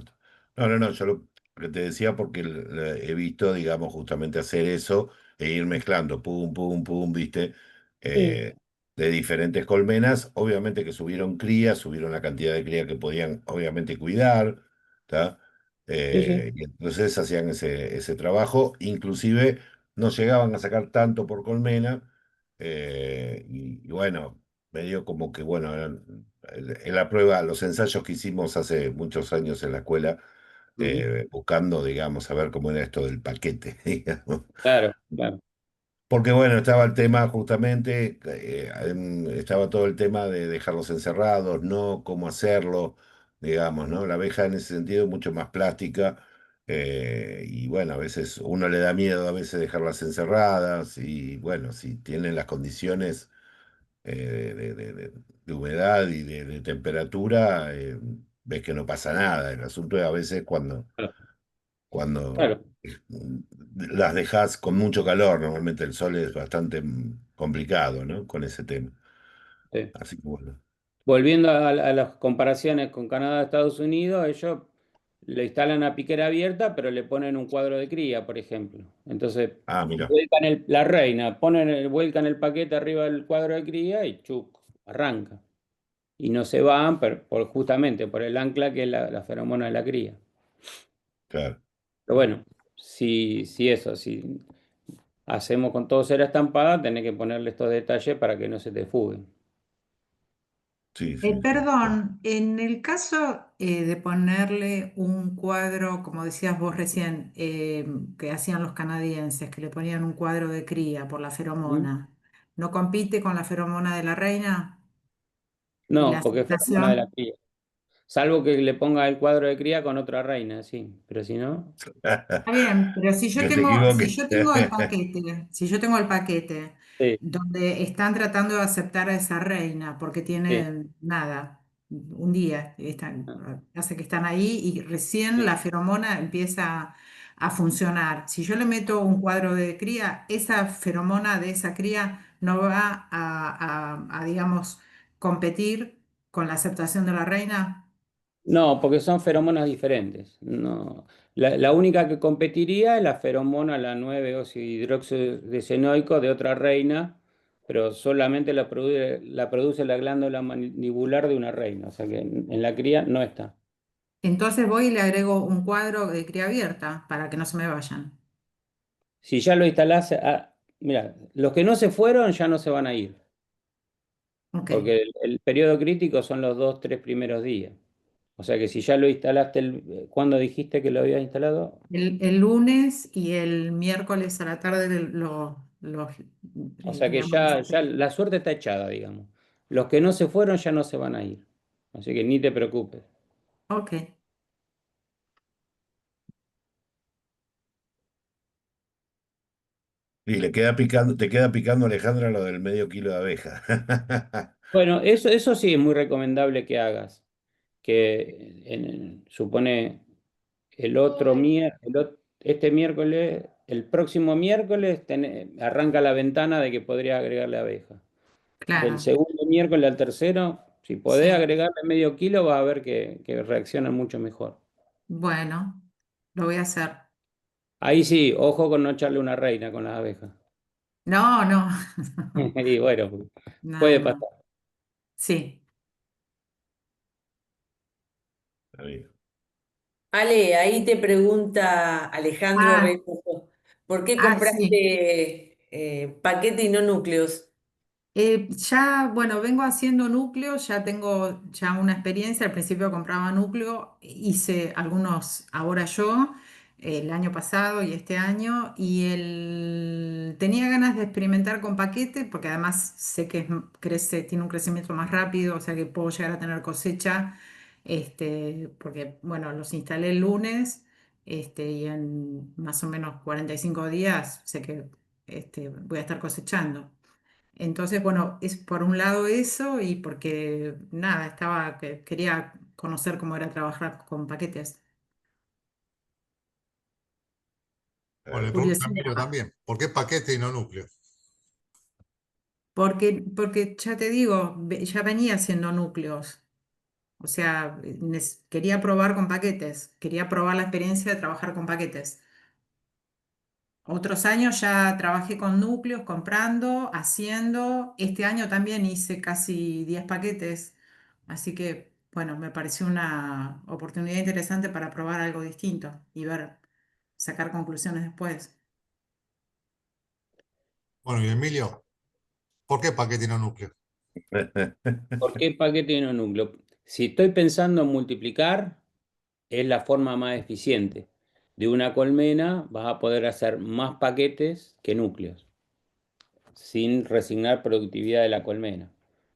No, no, no, yo lo que te decía porque he visto, digamos, justamente hacer eso e ir mezclando, pum, pum, pum, viste, Sí, eh, de diferentes colmenas, obviamente que subieron cría, subieron la cantidad de cría que podían, obviamente, cuidar, ¿tá? sí, sí. Y entonces hacían ese trabajo, inclusive no llegaban a sacar tanto por colmena, y bueno, medio como que, bueno, en la prueba, los ensayos que hicimos hace muchos años en la escuela, Ujú. buscando, digamos, a ver cómo era esto del paquete, digamos. Claro, claro. Porque bueno, estaba el tema justamente, estaba todo el tema de dejarlos encerrados, no cómo hacerlo, digamos, ¿no? La abeja en ese sentido es mucho más plástica, y bueno, a veces uno le da miedo a veces dejarlas encerradas y bueno, si tienen las condiciones de humedad y de temperatura, ves que no pasa nada. El asunto es a veces cuando Claro. eh, las dejas con mucho calor. Normalmente el sol es bastante complicado, ¿no? Con ese tema. Sí. Así que bueno. Volviendo a las comparaciones con Canadá, Estados Unidos, ellos le instalan una piquera abierta, pero le ponen un cuadro de cría, por ejemplo. Entonces, Ah, mira, vuelcan la reina, vuelcan el paquete arriba del cuadro de cría y chuc, arranca. Y no se van justamente por el ancla que es la feromona de la cría. claro. Pero bueno, si hacemos con todo cera estampada, tenés que ponerle estos detalles para que no se te fuguen. Sí, sí, sí. Perdón, en el caso de ponerle un cuadro, como decías vos recién, que hacían los canadienses, que le ponían un cuadro de cría por la ¿Mm? feromona, ¿no compite con la feromona de la reina y la No, porque es feromona de la aceptación? cría. Salvo que le ponga el cuadro de cría con otra reina, sí. Pero si no, Está bien, pero si yo Que se tengo, si equivoque. yo tengo el paquete, si yo tengo el paquete sí, donde están tratando de aceptar a esa reina porque sí, tienen nada, un día, ah, hace que están ahí y recién sí. la feromona empieza a funcionar. Si yo le meto un cuadro de cría, esa feromona de esa cría no va digamos, competir con la aceptación de la reina. No, porque son feromonas diferentes. No. La única que competiría es la feromona, la 9-oxidroxidesenoico de otra reina, pero solamente la produce la glándula mandibular de una reina. O sea que en la cría no está. Entonces voy y le agrego un cuadro de cría abierta para que no se me vayan. Si ya lo instalás, mira, los que no se fueron ya no se van a ir, Ok. porque el periodo crítico son los 2, 3 primeros días. O sea que si ya lo instalaste, ¿cuándo dijiste que lo habías instalado? El lunes y el miércoles a la tarde O sea que digamos, ya la suerte está echada, digamos. Los que no se fueron ya no se van a ir. Así que ni te preocupes. ok. Y le queda picando, te queda picando, Alejandra, lo del medio kilo de abeja. Bueno, eso sí es muy recomendable que hagas. Que supone este miércoles, el próximo miércoles arranca la ventana de que podría agregarle abeja. Del Claro, segundo miércoles al tercero, si podés sí. agregarle medio kilo, vas a ver que reaccionan mucho mejor. Bueno, lo voy a hacer. Ahí sí, ojo con no echarle una reina con las abejas. No, no. Y bueno, No, puede no. pasar. Sí. Está bien. Ale, ahí te pregunta Alejandro Ah, Reynoso, ¿por qué sí. compraste paquete y no núcleos? Ya, bueno, vengo haciendo núcleo, ya tengo ya una experiencia. Al principio compraba núcleo, hice algunos ahora yo, el año pasado y este año, y tenía ganas de experimentar con paquete, porque además sé que tiene un crecimiento más rápido, o sea que puedo llegar a tener cosecha, porque, bueno, los instalé el lunes, y en más o menos 45 días sé que voy a estar cosechando. Entonces, bueno, es por un lado eso y porque nada, quería conocer cómo era trabajar con paquetes. Bueno, le pregunto a Emilio Curiosidad. también, ¿por qué paquete y no núcleo? Porque ya te digo, ya venía haciendo núcleos. O sea, quería probar con paquetes, quería probar la experiencia de trabajar con paquetes. Otros años ya trabajé con núcleos, comprando, haciendo. Este año también hice casi 10 paquetes. Así que, bueno, me pareció una oportunidad interesante para probar algo distinto y sacar conclusiones después. Bueno, y Emilio, ¿por qué paquete y no núcleo? ¿Por qué paquete y no núcleo? Si estoy pensando en multiplicar, es la forma más eficiente. De una colmena vas a poder hacer más paquetes que núcleos, sin resignar productividad de la colmena.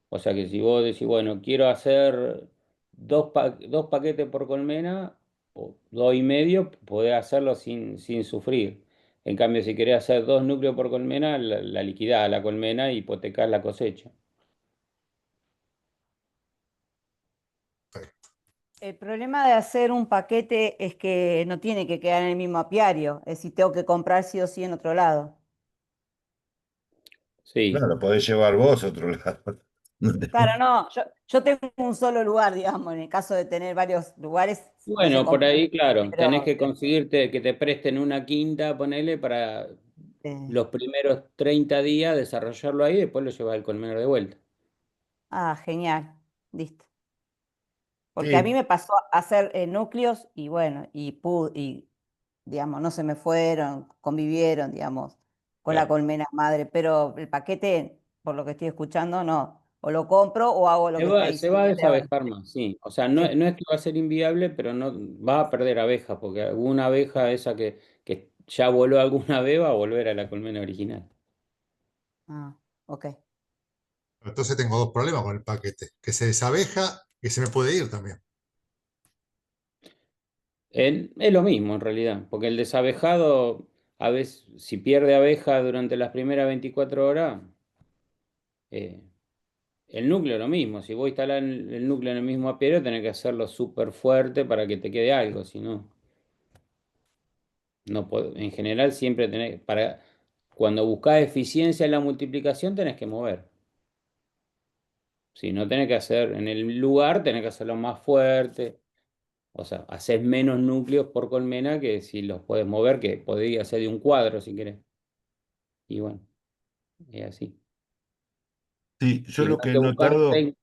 O sea que si vos decís, bueno, quiero hacer dos paquetes por colmena, o 2,5, podés hacerlo sin sufrir. En cambio, si querés hacer 2 núcleos por colmena, la liquidás a la colmena y hipotecás la cosecha. El problema de hacer un paquete es que no tiene que quedar en el mismo apiario, es decir, tengo que comprar sí o sí en otro lado. Sí. Claro, lo podés llevar vos a otro lado. No te- Claro, no, yo tengo un solo lugar, digamos, en el caso de tener varios lugares fuese Bueno, por ahí, complicado, claro, tenés pero que conseguirte que te presten una quinta, ponele, para eh, los primeros 30 días desarrollarlo ahí y después lo llevas al colmeno de vuelta. genial, listo. Porque a mí Sí, me pasó a hacer núcleos y bueno, y digamos, no se me fueron, convivieron, digamos, con la Claro. colmena madre, pero el paquete, por lo que estoy escuchando, no. O lo compro o hago lo que está Se va a diciendo Esteban. desabejar más, sí. O sea, no, Sí. no es que va a ser inviable, pero no va a perder abejas, porque alguna abeja esa que ya voló alguna vez va a volver a la colmena original. Ah, ok. Entonces tengo dos problemas con el paquete, que se desabeja y se me puede ir también. Es lo mismo en realidad, porque el desabejado, a veces, si pierde abeja durante las primeras 24 horas, eh, el núcleo lo mismo. Si vos instalás el núcleo en el mismo apiario, tenés que hacerlo súper fuerte para que te quede algo, si no, en general siempre cuando buscás eficiencia en la multiplicación, tenés que mover. Si no tenés que hacer en el lugar, tenés que hacerlo más fuerte. O sea, haces menos núcleos por colmena que si los puedes mover, que podría ser de un cuadro si querés. Y bueno, es así. sí, yo lo Igual que he que buscar notado, técnicas.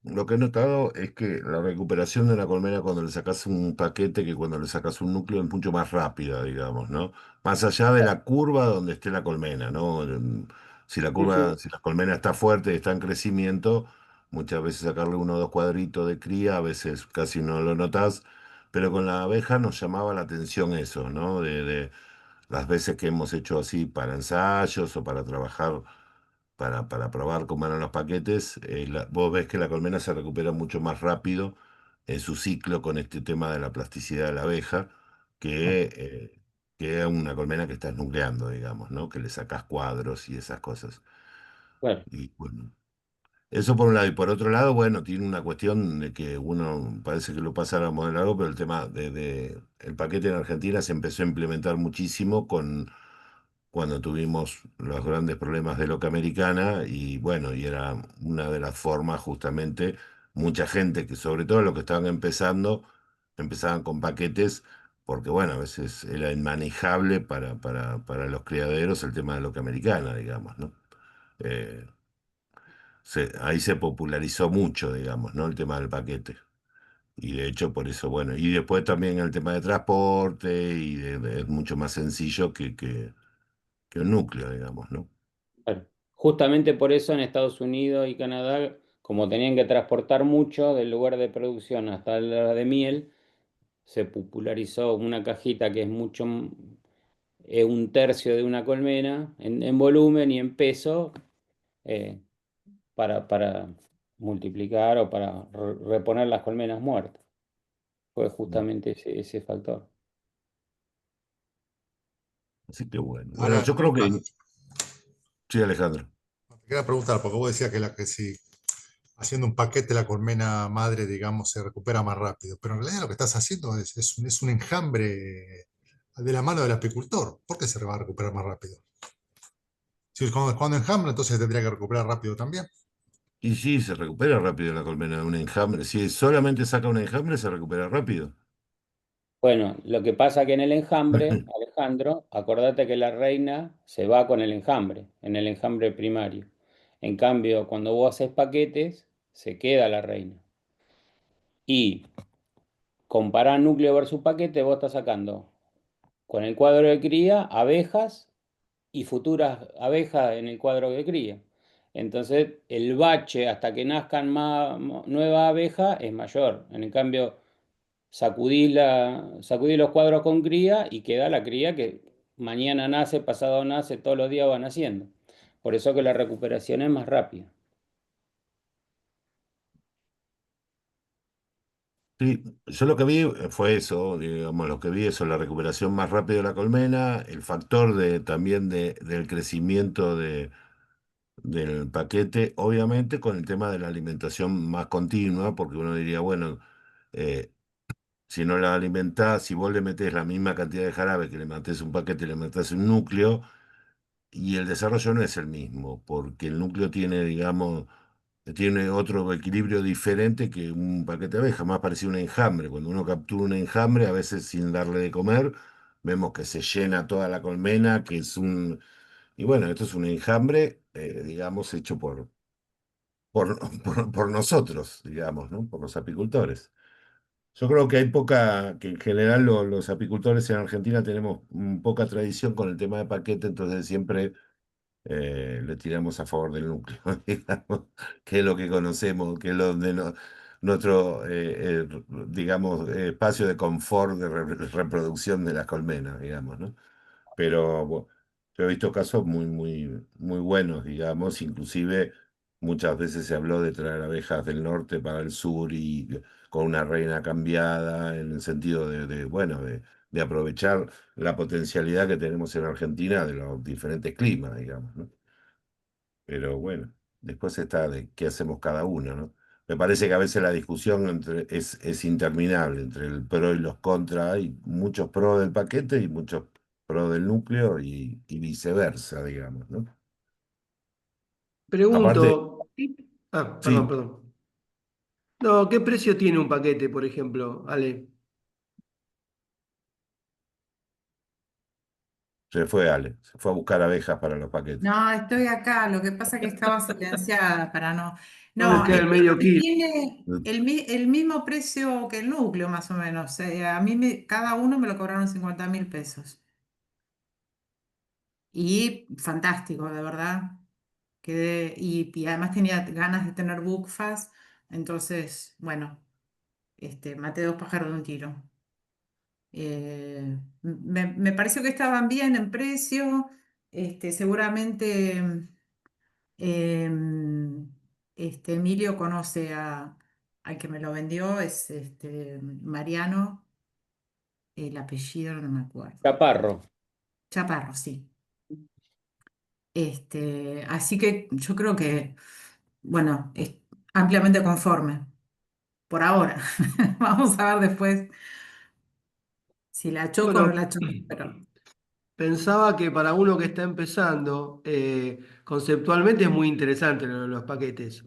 lo que he notado es que la recuperación de la colmena cuando le sacas un paquete que cuando le sacas un núcleo es mucho más rápida, digamos, ¿no? Más allá de la curva donde esté la colmena, ¿no? Si la Sí, curva, sí. si la colmena está fuerte, está en crecimiento, muchas veces sacarle uno o dos cuadritos de cría, a veces casi no lo notas, pero con la abeja nos llamaba la atención eso, ¿no? De las veces que hemos hecho así para ensayos o para trabajar para probar cómo eran los paquetes, vos ves que la colmena se recupera mucho más rápido en su ciclo con este tema de la plasticidad de la abeja que una colmena que estás nucleando, digamos, ¿no? Que le sacas cuadros y esas cosas. Bueno, Y bueno, eso por un lado. Y por otro lado, bueno, tiene una cuestión de que uno parece que lo pasa a modelarlo, pero el tema el paquete en Argentina se empezó a implementar muchísimo cuando tuvimos los grandes problemas de Loca Americana y bueno, y era una de las formas justamente, mucha gente que sobre todo los que estaban empezando, empezaban con paquetes porque bueno, a veces era inmanejable para los criaderos el tema de Loca Americana, digamos, ¿no? Eh, ahí se popularizó mucho, digamos, ¿no? El tema del paquete. Y de hecho, por eso, bueno, y después también el tema de transporte es mucho más sencillo que un núcleo, digamos, ¿no? bueno. Justamente por eso en Estados Unidos y Canadá, como tenían que transportar mucho del lugar de producción hasta la de miel, se popularizó una cajita que es un tercio de una colmena en volumen y en peso, eh, para multiplicar o para reponer las colmenas muertas. Fue justamente ese factor. Así que bueno. Bueno, Ahora, yo creo que sí, Alejandro. te quería preguntar, porque vos decías que si haciendo un paquete la colmena madre, digamos, se recupera más rápido, pero en realidad lo que estás haciendo es un enjambre de la mano del apicultor. ¿Por qué se va a recuperar más rápido? Si cuando enjambra, entonces tendría que recuperar rápido también. Y sí, se recupera rápido la colmena de un enjambre. Si solamente saca un enjambre, se recupera rápido. Bueno, lo que pasa que en el enjambre, Alejandro, acordate que la reina se va con el enjambre, en el enjambre primario. En cambio, cuando vos haces paquetes, se queda la reina. Y comparar núcleo versus paquete, vos estás sacando con el cuadro de cría abejas y futuras abejas en el cuadro de cría. Entonces, el bache hasta que nazcan más nuevas abejas es mayor. En el cambio, sacudí los cuadros con cría y queda la cría que mañana nace, pasado nace, todos los días van naciendo. Por eso que la recuperación es más rápida. Sí, yo lo que vi fue eso, digamos, lo que vi eso, la recuperación más rápida de la colmena, el factor también del crecimiento del paquete, obviamente con el tema de la alimentación más continua, porque uno diría, bueno, eh, si no la alimentás, si vos le metés la misma cantidad de jarabe que le metés un paquete, le metés un núcleo, y el desarrollo no es el mismo, porque el núcleo tiene, digamos, tiene otro equilibrio diferente que un paquete de abejas, más parecido a un enjambre. Cuando uno captura un enjambre, a veces sin darle de comer, vemos que se llena toda la colmena, que es un... Y bueno, esto es un enjambre, digamos, hecho por nosotros, digamos, ¿no? Por los apicultores. Yo creo que hay poca, que en general los apicultores en Argentina tenemos poca tradición con el tema de paquete, entonces siempre le tiramos a favor del núcleo, digamos, que es lo que conocemos, que es lo de nuestro, digamos, espacio de confort de reproducción de las colmenas, digamos, ¿no? Pero yo he visto casos muy buenos, digamos, inclusive muchas veces se habló de traer abejas del norte para el sur y con una reina cambiada, en el sentido bueno, de aprovechar la potencialidad que tenemos en Argentina de los diferentes climas, digamos, ¿no? Pero bueno, después está de qué hacemos cada uno, ¿no? Me parece que a veces la discusión es interminable entre el pro y los contra. Hay muchos pro del paquete y muchos pro del núcleo y viceversa, digamos, ¿no? Aparte, Pregunto, perdón, sí, perdón. No, ¿qué precio tiene un paquete, por ejemplo, Ale? se fue Ale, se fue a buscar abejas para los paquetes. No, estoy acá. Lo que pasa es que estaba silenciada para no. No No, busqué el medio kilo. tiene el mismo precio que el núcleo, más o menos. A mí cada uno me lo cobraron 50.000 pesos. Y fantástico, de verdad. Y además tenía ganas de tener bufas. Entonces, bueno, maté dos pájaros de un tiro. Me pareció que estaban bien en precio. Seguramente. Em, Emilio conoce al que me lo vendió, es Mariano, el apellido no me acuerdo. Chaparro. Chaparro, sí. Así que yo creo que, bueno, es ampliamente conforme, por ahora. Vamos a ver después si la choco o no Bueno, la choco, pero pensaba que para uno que está empezando, conceptualmente es muy interesante lo de los paquetes.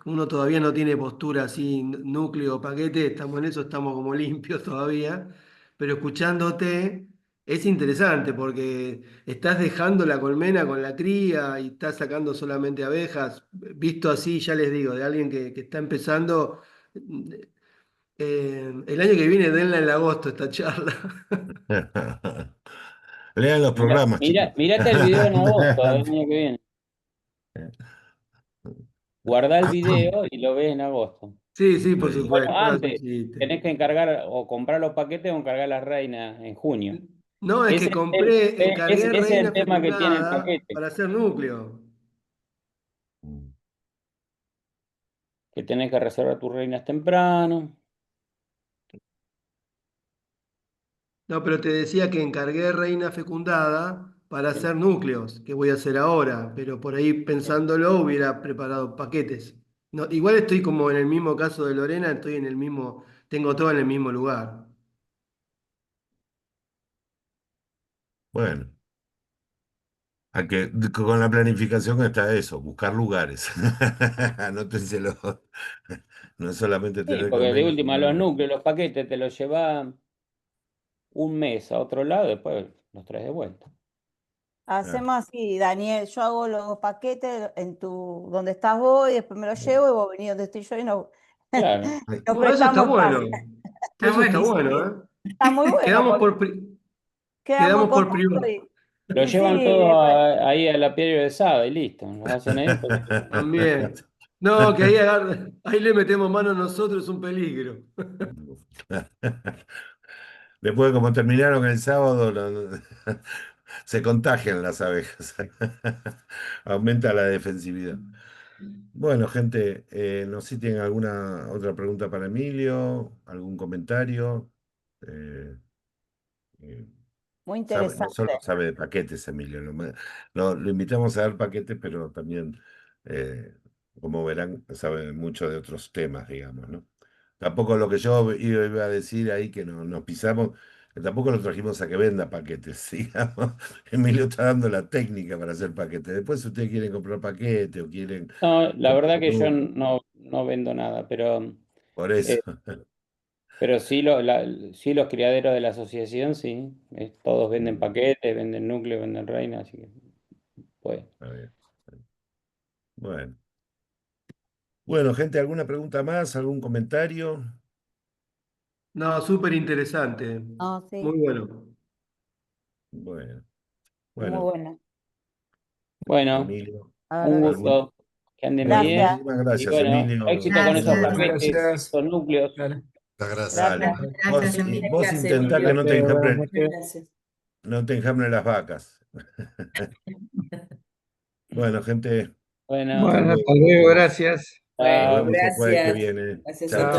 Uno todavía no tiene postura así, núcleo, paquete, estamos en eso, estamos como limpios todavía, pero escuchándote es interesante porque estás dejando la colmena con la cría y estás sacando solamente abejas. Visto así, ya les digo, de alguien que está empezando, el año que viene denla en agosto esta charla. Lean los programas, chicos. Mírate el video en agosto del año que viene. Guardá el video y lo ves en agosto. Sí, sí, por Muy bien. Bueno, supuesto, no es un antes chiste. tenés que encargar o comprar los paquetes o encargar las reinas en junio. No, es Ese que es el, compré, encargué ese es el reina tema que tiene el fecundada paquete, para hacer núcleo. que tenés que reservar tus reinas temprano. No, pero te decía que encargué reina fecundada para hacer núcleos, que voy a hacer ahora, pero por ahí pensándolo hubiera preparado paquetes. No, igual estoy como en el mismo caso de Lorena, estoy en el mismo, tengo todo en el mismo lugar. Bueno. Con la planificación está eso, buscar lugares. Anótenselo. No es solamente Sí, tener porque de colmena, última buscar los lugares. núcleos, los paquetes te los llevas un mes a otro lado, después los traes de vuelta. Claro. Hacemos así, Daniel, yo hago los paquetes donde estás vos y después me los llevo y vos venís donde estoy yo y Claro. Ay, nos Bueno, eso está prestamos bueno. espacio. está Eso está buenísimo. bueno, ¿eh? Está muy bueno Quedamos porque quedamos en quedamos por contacto privado. Lo y llevan sí, todo después. ahí a la piedra de Sada y listo. Los hacen ahí. También. No, que ahí, ahí le metemos mano a nosotros, es un peligro. Después, como terminaron el sábado, se contagian las abejas. Aumenta la defensividad. Bueno, gente, no sé si tienen alguna otra pregunta para Emilio, algún comentario. Eh, eh, Muy No interesante. solo sabe de paquetes, Emilio. Lo invitamos a dar paquetes, pero también, como verán, sabe mucho de otros temas, digamos, ¿no? Tampoco lo que yo iba a decir ahí, que nos pisamos, que tampoco lo trajimos a que venda paquetes, digamos. Emilio está dando la técnica para hacer paquetes. Después, si ustedes quieren comprar paquetes o quieren No, la verdad que yo comprar no vendo nada, por eso. pero sí, sí los criaderos de la asociación, sí. Todos venden paquetes, venden núcleos, venden reinas, así que pues. Está bien. Bueno. Bueno, gente, ¿alguna pregunta más? ¿Algún comentario? No, súper interesante. No, sí, Muy bueno. Bueno, muy bueno, buena. Bueno, Emilio, La un verdad que algún... sí. gusto, que anden Bueno, bien. Gracias. muchísimas Y gracias, bueno, Emilio. éxito con Muy esos Gracias. amable. paquetes, Gracias. esos núcleos. Dale. Muchas gracias. Dale. Gracias. Gracias, Muchas Emilio. Vos gracias, intentá que Emilio. no te Buenas enjambren, Muchas gracias. no te enjambren las vacas. Bueno, gente, Bueno, hasta Bueno, hasta luego. Nos luego, vemos. gracias. Nos Bueno, chao. vemos el jueves que gracias. viene. Gracias Chao, a Chao.